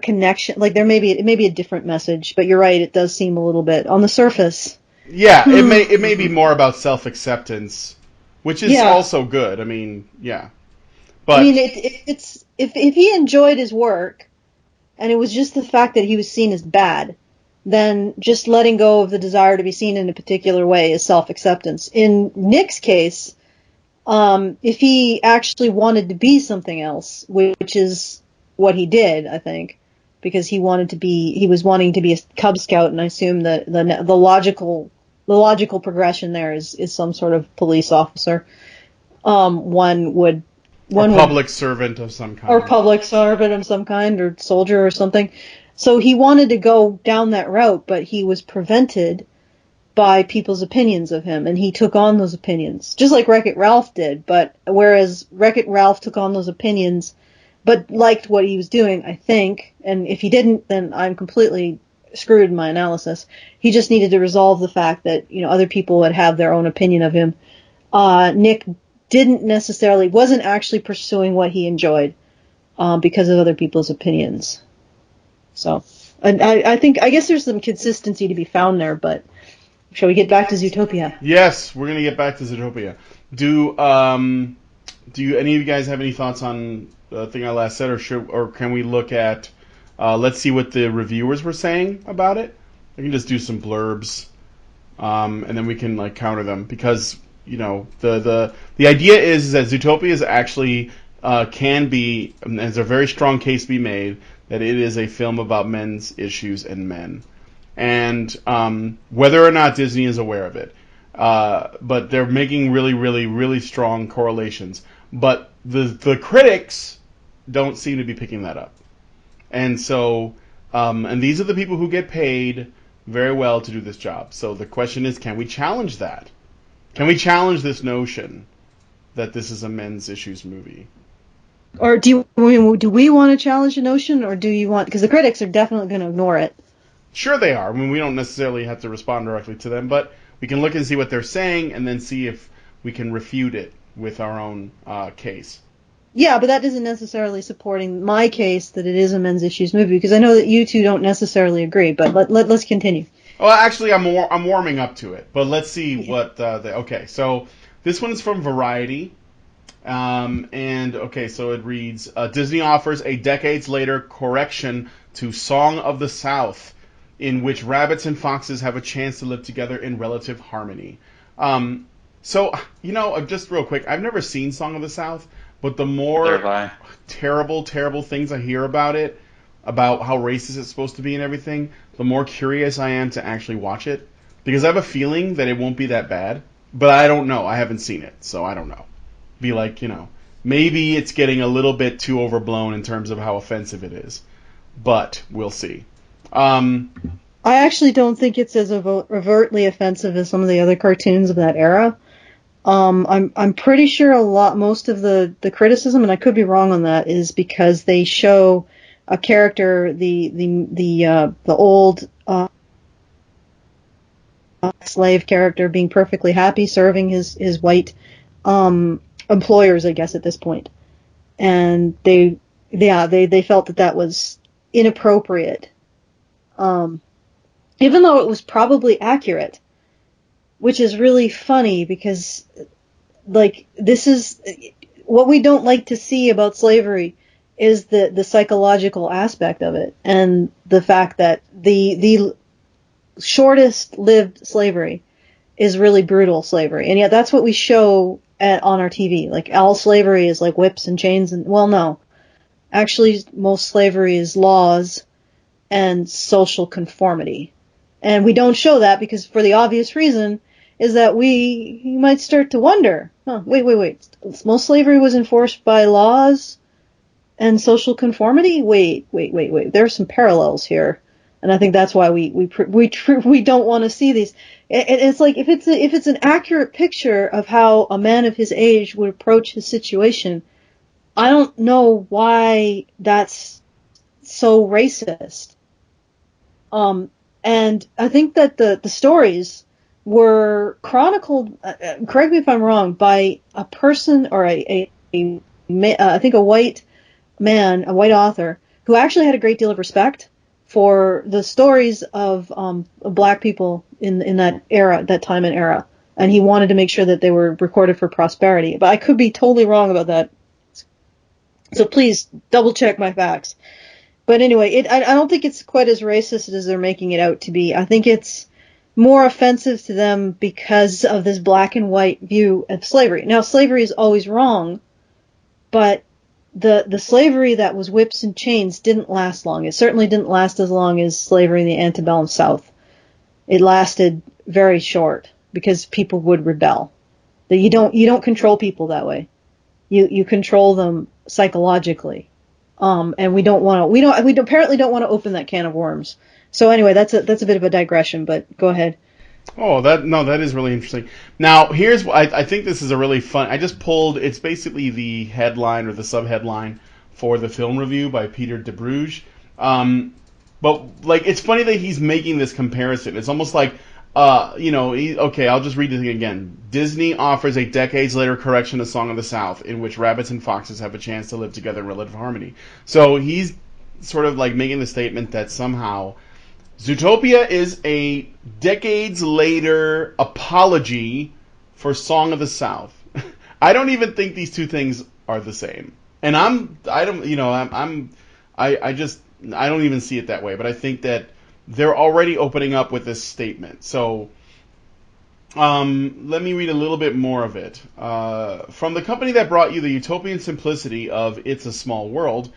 connection, like it may be a different message, but you're right, it does seem a little bit on the surface. Yeah, it may be more about self-acceptance, which is also good. I mean, yeah. But I mean, it's if he enjoyed his work, and it was just the fact that he was seen as bad, then just letting go of the desire to be seen in a particular way is self-acceptance. In Nick's case, if he actually wanted to be something else, which is what he did, I think, because he was wanting to be a Cub Scout, and I assume that the logical progression there is some sort of police officer. Public servant of some kind. Or public servant of some kind, or soldier or something. So he wanted to go down that route, but he was prevented by people's opinions of him, and he took on those opinions, just like Wreck-It Ralph did. But whereas Wreck-It Ralph took on those opinions, but liked what he was doing, I think, and if he didn't, then I'm completely screwed in my analysis. He just needed to resolve the fact that other people would have their own opinion of him. Nick wasn't actually pursuing what he enjoyed because of other people's opinions. So, and I guess there's some consistency to be found there, but shall we get back to Zootopia? Yes, we're going to get back to Zootopia. Do any of you guys have any thoughts on the thing I last said, or can we look at, let's see what the reviewers were saying about it? I can just do some blurbs, and then we can counter them, because the idea is that Zootopia is actually can be, and there's a very strong case to be made that it is a film about men's issues and men, and whether or not Disney is aware of it, but they're making really, really, really strong correlations. But the critics don't seem to be picking that up, and so and these are the people who get paid very well to do this job. So the question is, can we challenge that? Can we challenge this notion that this is a men's issues movie? Or do we want to challenge the notion, or do you want, because the critics are definitely going to ignore it. Sure they are. I mean, we don't necessarily have to respond directly to them, but we can look and see what they're saying, and then see if we can refute it with our own case. Yeah, but that isn't necessarily supporting my case that it is a men's issues movie, because I know that you two don't necessarily agree, but let's continue. Well, actually, I'm warming up to it, but let's see what okay, so this one's from Variety, and okay, so it reads, Disney offers a decades later correction to Song of the South, in which rabbits and foxes have a chance to live together in relative harmony. So, just real quick, I've never seen Song of the South, but the more terrible things I hear about it, about how racist it's supposed to be and everything, the more curious I am to actually watch it, because I have a feeling that it won't be that bad, but I don't know. I haven't seen it, so I don't know. Be like, maybe it's getting a little bit too overblown in terms of how offensive it is, but we'll see. I actually don't think it's as overtly offensive as some of the other cartoons of that era. I'm pretty sure most of the criticism, and I could be wrong on that, is because they show a character, the old slave character, being perfectly happy serving his white employers, I guess, at this point. And they felt that was inappropriate, even though it was probably accurate, which is really funny because, like, this is what we don't like to see about slavery, is the psychological aspect of it, and the fact that the shortest lived slavery is really brutal slavery, and yet that's what we show on our TV. Like, all slavery is like whips and chains, and, well, no, actually most slavery is laws and social conformity, and we don't show that because, for the obvious reason, is that you might start to wonder, wait, most slavery was enforced by laws and social conformity? Wait, there are some parallels here. And I think that's why we don't want to see these. It's like, if it's an accurate picture of how a man of his age would approach his situation, I don't know why that's so racist. And I think that the stories were chronicled, correct me if I'm wrong, by a person, or I think a white man, a white author, who actually had a great deal of respect for the stories of black people in that era, that time and era. And he wanted to make sure that they were recorded for prosperity. But I could be totally wrong about that. So please double check my facts. But anyway, I don't think it's quite as racist as they're making it out to be. I think it's more offensive to them because of this black and white view of slavery. Now, slavery is always wrong, but the slavery that was whips and chains didn't last long. It certainly didn't last as long as slavery in the antebellum South. It lasted very short because people would rebel. That you don't control people that way. You control them psychologically. And we apparently don't want to open that can of worms. So anyway, that's a bit of a digression, but go ahead. Oh, that is really interesting. Now, here's what I think this is a really fun. I just pulled. It's basically the headline or the subheadline for the film review by Peter DeBruge. But like, it's funny that he's making this comparison. It's almost like, okay, I'll just read it again. Disney offers a decades later correction to Song of the South, in which rabbits and foxes have a chance to live together in relative harmony. So he's sort of like making the statement that somehow Zootopia is a decades later apology for Song of the South. I don't even think these two things are the same. And I don't even see it that way, but I think that they're already opening up with this statement. So, let me read a little bit more of it. From the company that brought you the utopian simplicity of It's a Small World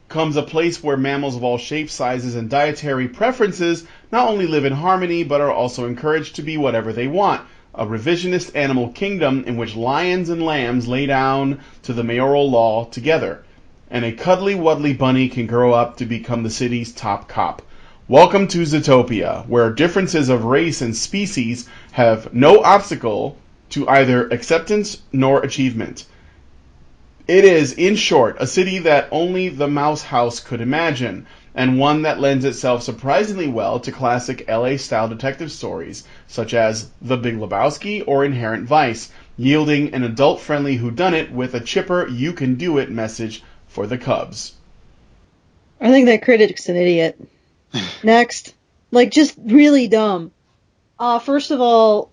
comes a place where mammals of all shapes, sizes, and dietary preferences not only live in harmony, but are also encouraged to be whatever they want. A revisionist animal kingdom in which lions and lambs lay down to the mayoral law together, and a cuddly-wuddly bunny can grow up to become the city's top cop. Welcome to Zootopia, where differences of race and species have no obstacle to either acceptance nor achievement. It is, in short, a city that only the Mouse House could imagine, and one that lends itself surprisingly well to classic LA-style detective stories, such as The Big Lebowski or Inherent Vice, yielding an adult-friendly whodunit with a chipper you-can-do-it message for the Cubs. I think that critic's an idiot. Next. Like, just really dumb. First of all,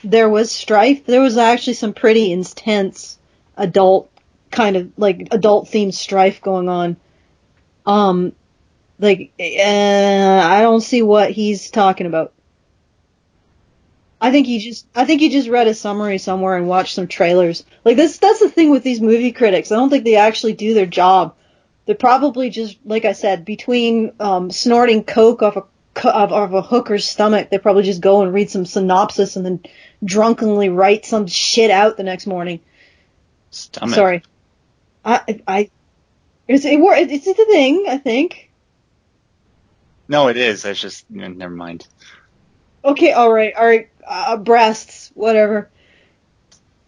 there was strife. There was actually some pretty intense adult themed strife going on. I don't see what he's talking about. I think he just read a summary somewhere and watched some trailers. Like, that's the thing with these movie critics. I don't think they actually do their job. They're probably just, like I said, between snorting coke off a hooker's stomach, they probably just go and read some synopsis and then drunkenly write some shit out the next morning. Stomach. Sorry. It's a thing, I think. No, it is. That's just, never mind. Okay, all right. Breasts, whatever.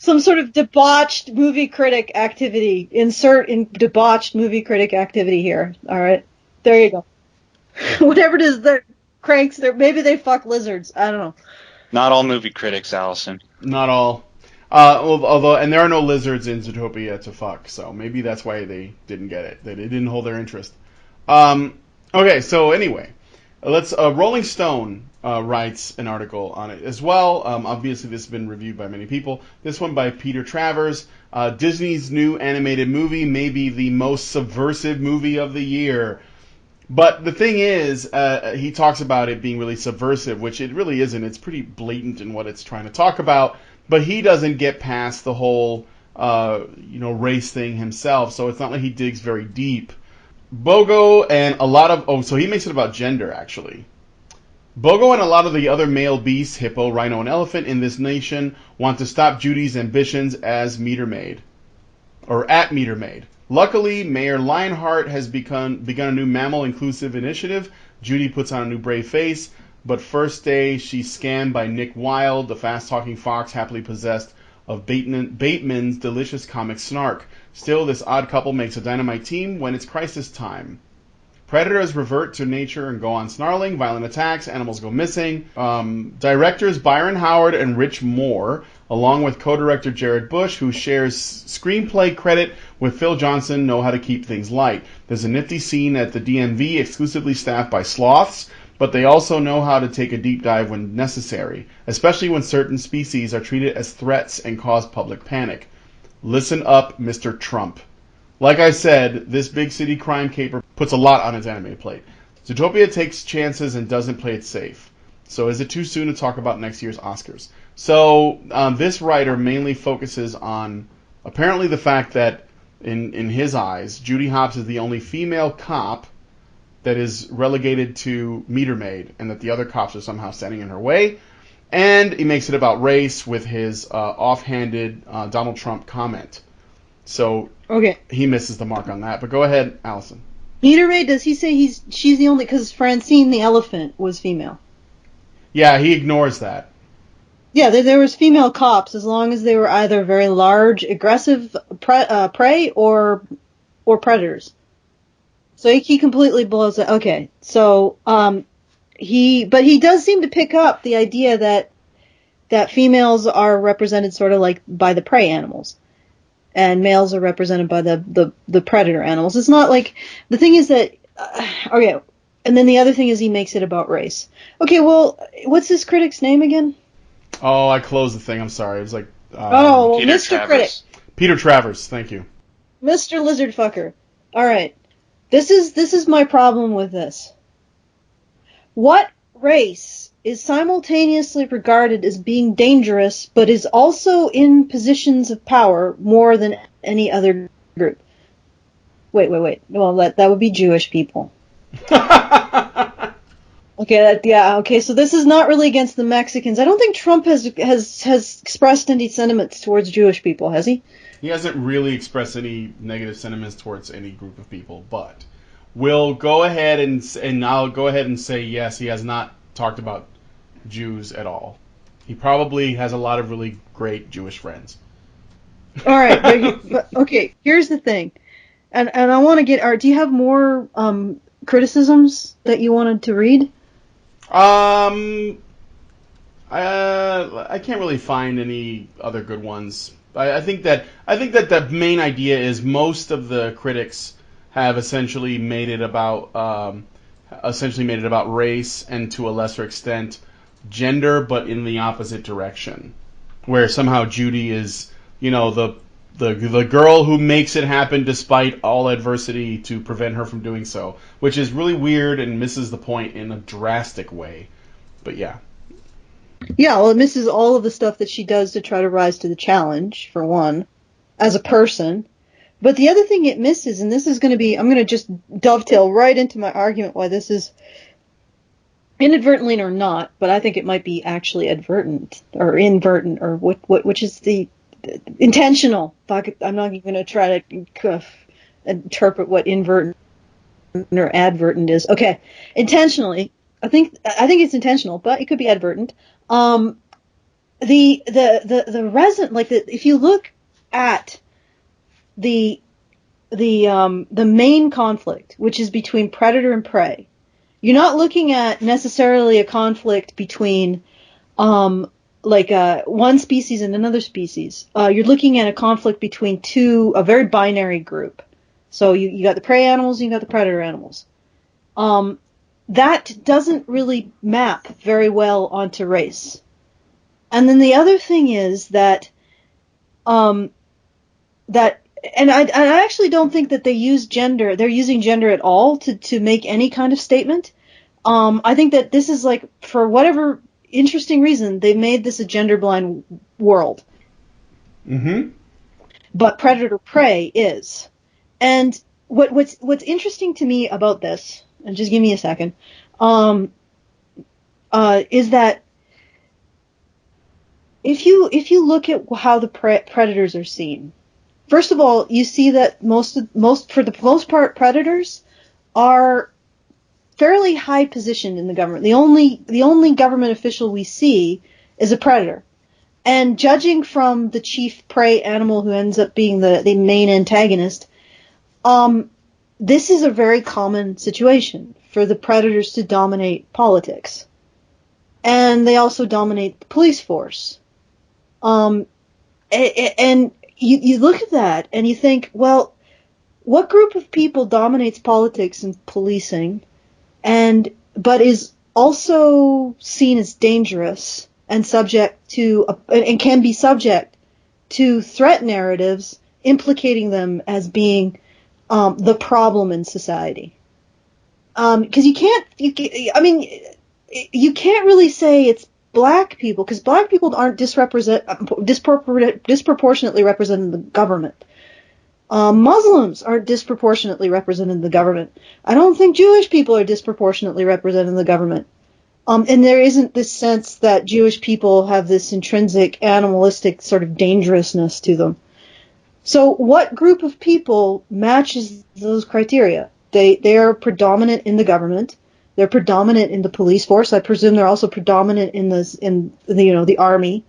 some sort of debauched movie critic activity. Insert in debauched movie critic activity here. All right, there you go. Whatever it is, they're cranks. Maybe they fuck lizards. I don't know. Not all movie critics, Alison. Not all. Although, and there are no lizards in Zootopia to fuck, so maybe that's why they didn't get it. They didn't hold their interest. Okay, so anyway, let's. Rolling Stone writes an article on it as well. Obviously, this has been reviewed by many people. This one by Peter Travers. Disney's new animated movie may be the most subversive movie of the year. But the thing is, he talks about it being really subversive, which it really isn't. It's pretty blatant in what it's trying to talk about. But he doesn't get past the whole, race thing himself. So it's not like he digs very deep. Bogo and a lot of... so he makes it about gender, actually. Bogo and a lot of the other male beasts, hippo, rhino, and elephant in this nation want to stop Judy's ambitions as meter maid. Or at meter maid. Luckily, Mayor Lionheart has begun a new mammal-inclusive initiative. Judy puts on a new brave face, but first day she's scammed by Nick Wilde, the fast-talking fox happily possessed of Bateman's delicious comic snark. Still, this odd couple makes a dynamite team when it's crisis time. Predators revert to nature and go on snarling, violent attacks, animals go missing. Directors Byron Howard and Rich Moore, along with co-director Jared Bush, who shares screenplay credit with Phil Johnson, know how to keep things light. There's a nifty scene at the DMV exclusively staffed by sloths, but they also know how to take a deep dive when necessary, especially when certain species are treated as threats and cause public panic. Listen up, Mr. Trump. Like I said, this big city crime caper puts a lot on its animated plate. Zootopia takes chances and doesn't play it safe. So is it too soon to talk about next year's Oscars? So this writer mainly focuses on apparently the fact that in his eyes, Judy Hopps is the only female cop that is relegated to meter maid, and that the other cops are somehow standing in her way. And he makes it about race with his offhanded Donald Trump comment. So okay, he misses the mark on that. But go ahead, Alison. Meter maid, does he say she's the only, because Francine the elephant was female? Yeah, he ignores that. Yeah, there was female cops as long as they were either very large, aggressive prey or predators. So he completely blows it. Okay, so he does seem to pick up the idea that females are represented sort of like by the prey animals, and males are represented by the predator animals. It's not like, the thing is that okay, and then the other thing is he makes it about race. Okay, well, what's this critic's name again? Oh, I closed the thing. I'm sorry. It was like Mr. Travers. Critic. Peter Travers. Thank you. Mr. Lizard Fucker. All right. This is my problem with this. What race is simultaneously regarded as being dangerous, but is also in positions of power more than any other group? Wait. Well, that would be Jewish people. Okay, so this is not really against the Mexicans. I don't think Trump has expressed any sentiments towards Jewish people, has he? He hasn't really expressed any negative sentiments towards any group of people, but we'll go ahead and I'll go ahead and say yes, he has not talked about Jews at all. He probably has a lot of really great Jewish friends. All right, okay, here's the thing. And I want to get, do you have more criticisms that you wanted to read? I can't really find any other good ones. I think that the main idea is most of the critics have essentially made it about race and to a lesser extent gender, but in the opposite direction, where somehow Judy is, the girl who makes it happen despite all adversity to prevent her from doing so, which is really weird and misses the point in a drastic way. But yeah. Yeah, well, it misses all of the stuff that she does to try to rise to the challenge, for one, as a person. But the other thing it misses, and this is going to be, I'm going to just dovetail right into my argument why this is inadvertently or not, but I think it might be actually advertent or inadvertent, or which is the intentional. I'm not even going to try to interpret what inadvertent or advertent is. Okay, intentionally. I think it's intentional, but it could be advertent. the resin, like if you look at the main conflict, which is between predator and prey, you're not looking at necessarily a conflict between one species and another species. You're looking at a conflict between a very binary group. So you got the prey animals and you got the predator animals. That doesn't really map very well onto race. And then the other thing is that I actually don't think that they're using gender at all to make any kind of statement. I think that this is like, for whatever interesting reason, they made this a gender-blind world. Mm-hmm. But predator-prey is. And what's interesting to me about this, and just give me a second, is that if you look at how the predators are seen, first of all, you see that for the most part, predators are fairly high positioned in the government. The only government official we see is a predator. And judging from the chief prey animal who ends up being the main antagonist, this is a very common situation for the predators to dominate politics. And they also dominate the police force. And you look at that and you think, well, what group of people dominates politics and policing, but is also seen as dangerous and and can be subject to threat narratives implicating them as being the problem in society? Because you can't really say it's black people, because black people aren't disproportionately represented in the government. Muslims aren't disproportionately represented in the government. I don't think Jewish people are disproportionately represented in the government. And there isn't this sense that Jewish people have this intrinsic animalistic sort of dangerousness to them. So what group of people matches those criteria? They are predominant in the government. They're predominant in the police force. I presume they're also predominant in the army,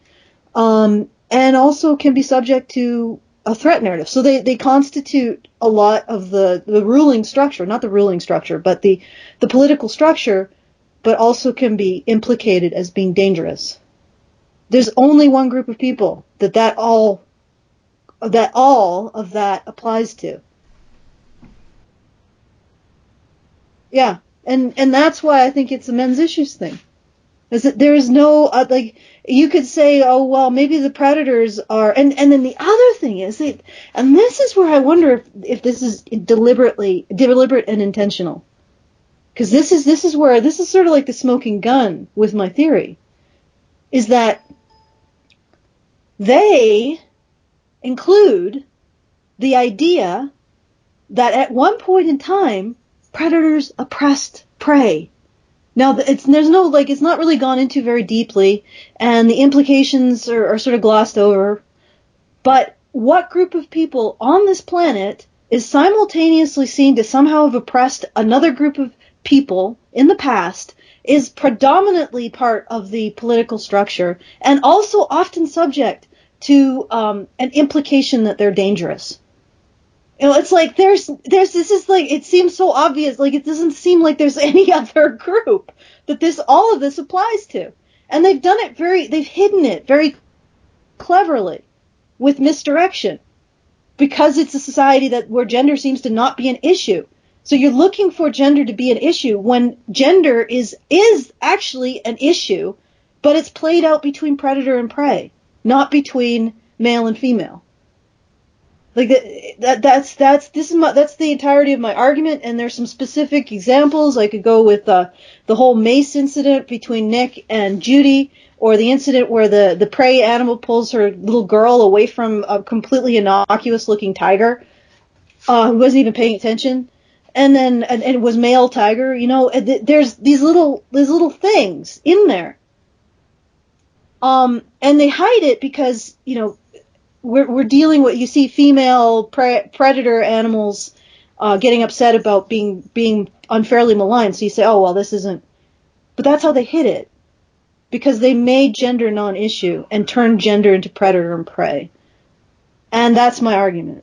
and also can be subject to a threat narrative. So they constitute a lot of the ruling structure, not the ruling structure, but the political structure, but also can be implicated as being dangerous. There's only one group of people that all of that applies to. Yeah. And that's why I think it's a men's issues thing. Is that there is no, you could say, oh, well, maybe the predators are, and then the other thing is, and this is where I wonder if this is deliberate and intentional. Because this is sort of like the smoking gun with my theory, is that they include the idea that at one point in time, predators oppressed prey. Now, it's not really gone into very deeply, and the implications are sort of glossed over. But what group of people on this planet is simultaneously seen to somehow have oppressed another group of people in the past, is predominantly part of the political structure, and also often subject to an implication that they're dangerous? It's like this is like, it seems so obvious, like it doesn't seem like there's any other group that all of this applies to. And they've hidden it very cleverly with misdirection, because it's a society where gender seems to not be an issue. So you're looking for gender to be an issue when gender is actually an issue, but it's played out between predator and prey, not between male and female. Like that's the entirety of my argument, and there's some specific examples. I could go with the whole mace incident between Nick and Judy, or the incident where the prey animal pulls her little girl away from a completely innocuous looking tiger who wasn't even paying attention, and it was male tiger. There's these little things in there, and they hide it because we're dealing with, you see female predator animals getting upset about being unfairly maligned. So you say, oh, well, this isn't. But that's how they hid it. because they made gender non-issue and turned gender into predator and prey. And that's my argument.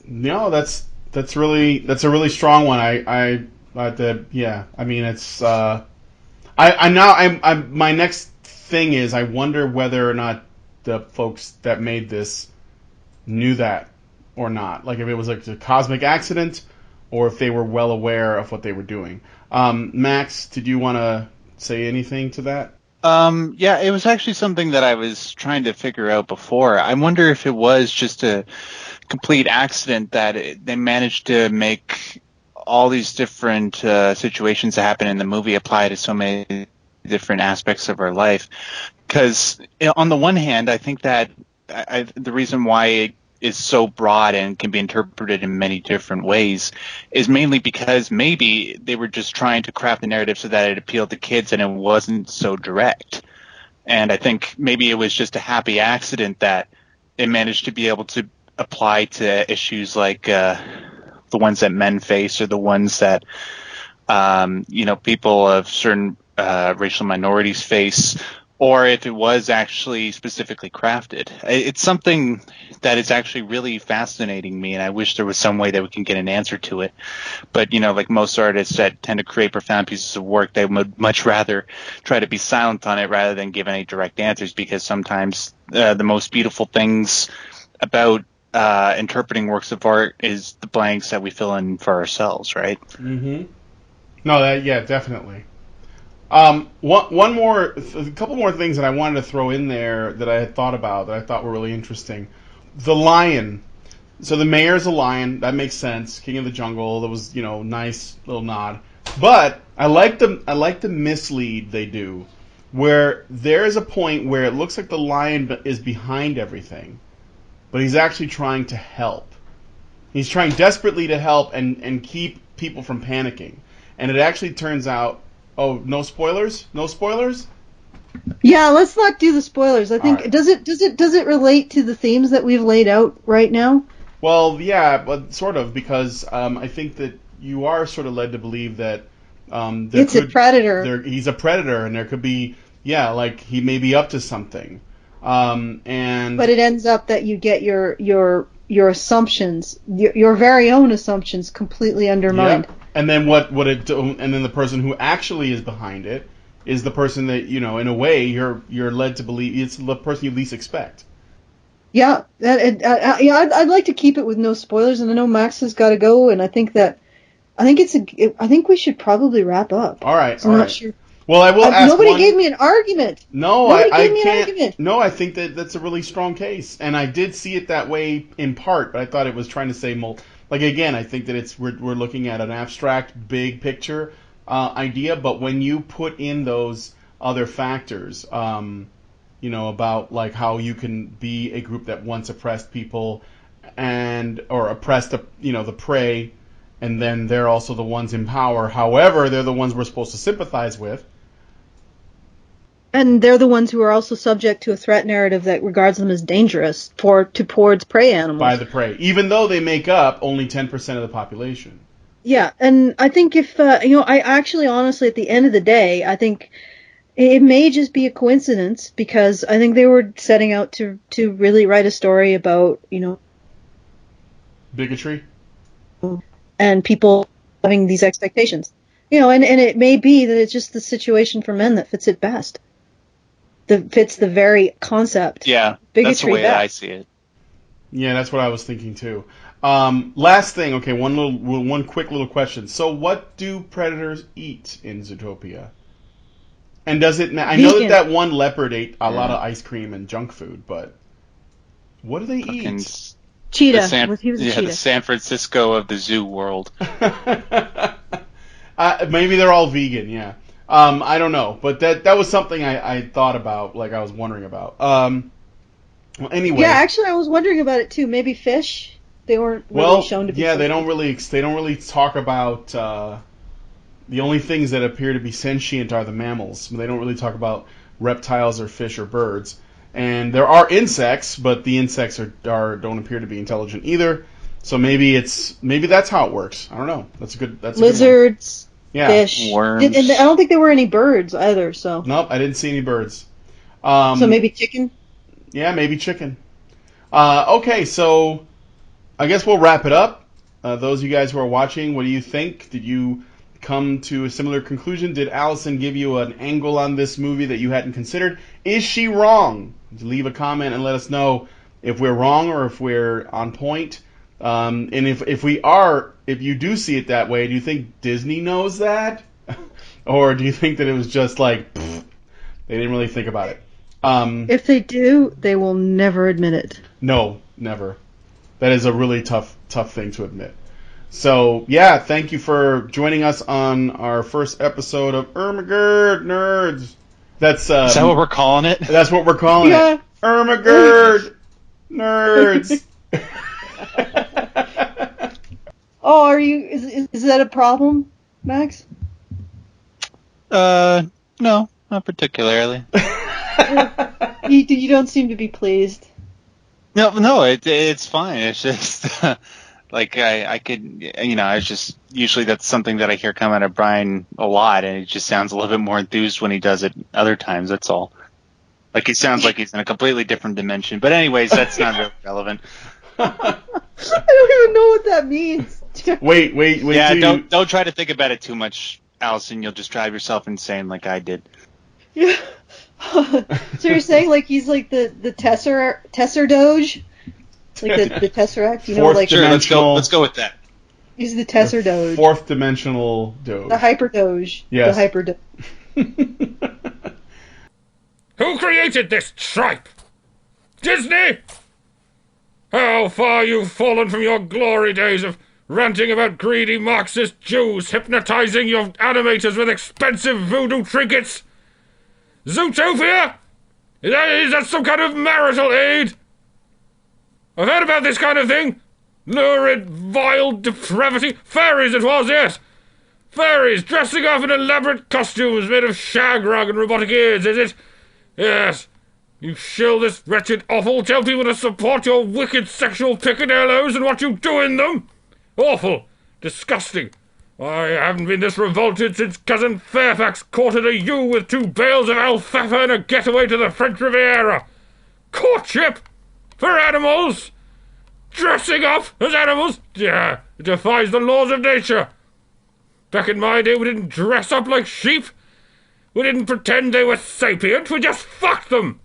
No, that's a really strong one. Yeah. I mean, it's my next thing is I wonder whether or not the folks that made this knew that or not. Like if it was like a cosmic accident or if they were well aware of what they were doing. Max, did you want to say anything to that? Yeah, it was actually something that I was trying to figure out before. I wonder if it was just a complete accident that they managed to make all these different situations that happen in the movie apply to so many different aspects of our life. Because on the one hand, I think that the reason why it is so broad and can be interpreted in many different ways is mainly because maybe they were just trying to craft the narrative so that it appealed to kids and it wasn't so direct. And I think maybe it was just a happy accident that it managed to be able to apply to issues like the ones that men face or the ones that people of certain racial minorities face, or if it was actually specifically crafted. It's something that is actually really fascinating me, and I wish there was some way that we can get an answer to it. But, like most artists that tend to create profound pieces of work, they would much rather try to be silent on it rather than give any direct answers, because sometimes the most beautiful things about interpreting works of art is the blanks that we fill in for ourselves, right? Mm-hmm. No, definitely. A couple more things that I wanted to throw in there that I had thought about that I thought were really interesting. The lion. So the mayor's a lion. That makes sense. King of the jungle. That was, nice little nod. But I like the mislead they do, where there is a point where it looks like the lion is behind everything, but he's actually trying to help. He's trying desperately to help and keep people from panicking. And it actually turns out, oh, no spoilers? No spoilers? Yeah, let's not do the spoilers. I think right. does it relate to the themes that we've laid out right now? Well, yeah, but sort of, because I think that you are sort of led to believe that it's a predator. He's a predator, and there could be, like he may be up to something. But it ends up that you get your assumptions, your very own assumptions, completely undermined. Yep. And then and then the person who actually is behind it is the person that, in a way you're led to believe it's the person you least expect. Yeah, I'd like to keep it with no spoilers, and I know Max has got to go, and I think we should probably wrap up. All right, so I'm not sure. Well, I will ask. Nobody gave me an argument. No, I can't. An argument. No, I think that's a really strong case, and I did see it that way in part, but I thought it was trying to say again, I think that we're looking at an abstract, big picture idea, but when you put in those other factors, about like how you can be a group that once oppressed people or oppressed the prey, and then they're also the ones in power. However, they're the ones we're supposed to sympathize with. And they're the ones who are also subject to a threat narrative that regards them as dangerous towards prey animals. By the prey, even though they make up only 10% of the population. Yeah, and I think if, I actually, honestly, at the end of the day, I think it may just be a coincidence, because I think they were setting out to really write a story about, bigotry? And people having these expectations. And it may be that it's just the situation for men that fits it best. That fits the very concept. Yeah, bigotry that's the way that I see it. Yeah, that's what I was thinking too. Last thing, okay, one quick little question. So, what do predators eat in Zootopia? And does it? I know that one leopard ate a lot of ice cream and junk food, but what do they eat? Cheetah. He was a cheetah. The San Francisco of the zoo world. Maybe they're all vegan. Yeah. I don't know, but that was something I thought about, like I was wondering about. Well, anyway. Yeah, actually, I was wondering about it too. Maybe fish. They weren't really shown to be. Yeah, they don't really talk about. The only things that appear to be sentient are the mammals. They don't really talk about reptiles or fish or birds. And there are insects, but the insects don't appear to be intelligent either. So maybe that's how it works. I don't know. That's lizards. Yeah. Fish. Worms. And I don't think there were any birds either, so. Nope, I didn't see any birds. So maybe chicken? Yeah, maybe chicken. Okay, so I guess we'll wrap it up. Those of you guys who are watching, what do you think? Did you come to a similar conclusion? Did Alison give you an angle on this movie that you hadn't considered? Is she wrong? Leave a comment and let us know if we're wrong or if we're on point. And if you do see it that way, do you think Disney knows that? Or do you think that it was just like, pfft, they didn't really think about it? If they do, they will never admit it. No, never. That is a really tough thing to admit. So, yeah, thank you for joining us on our first episode of ERMAHGERD Nerds. Is that what we're calling it? That's what we're calling it. ERMAHGERD Nerds. Oh, is that a problem, Max? No, not particularly. You don't seem to be pleased. No, it's fine. It's just like I could, it's just usually that's something that I hear come out of Brian a lot, and it just sounds a little bit more enthused when he does it other times. That's all. Like he sounds like he's in a completely different dimension. But anyways, that's not really relevant. I don't even know what that means. Wait. Yeah, don't try to think about it too much, Alison. You'll just drive yourself insane like I did. Yeah. So you're saying like he's like the Tesser Doge? Like the Tesseract, Sure, let's go with that. He's the Tesser Doge. Fourth dimensional Doge. The Hyper Doge. Yes. The Hyper Doge. Who created this tripe? Disney? How far you've fallen from your glory days of ranting about greedy Marxist Jews hypnotizing your animators with expensive voodoo trinkets? Zootopia? Is that some kind of marital aid? I've heard about this kind of thing. Lurid, vile depravity. Fairies it was, yes. Fairies dressing up in elaborate costumes made of shag rug and robotic ears, is it? Yes. You shill this wretched offal, tell people to support your wicked sexual picadillos and what you do in them. Awful. Disgusting. I haven't been this revolted since Cousin Fairfax courted a ewe with 2 bales of alfalfa and a getaway to the French Riviera. Courtship? For animals? Dressing up as animals? Yeah, it defies the laws of nature. Back in my day, we didn't dress up like sheep. We didn't pretend they were sapient, we just fucked them.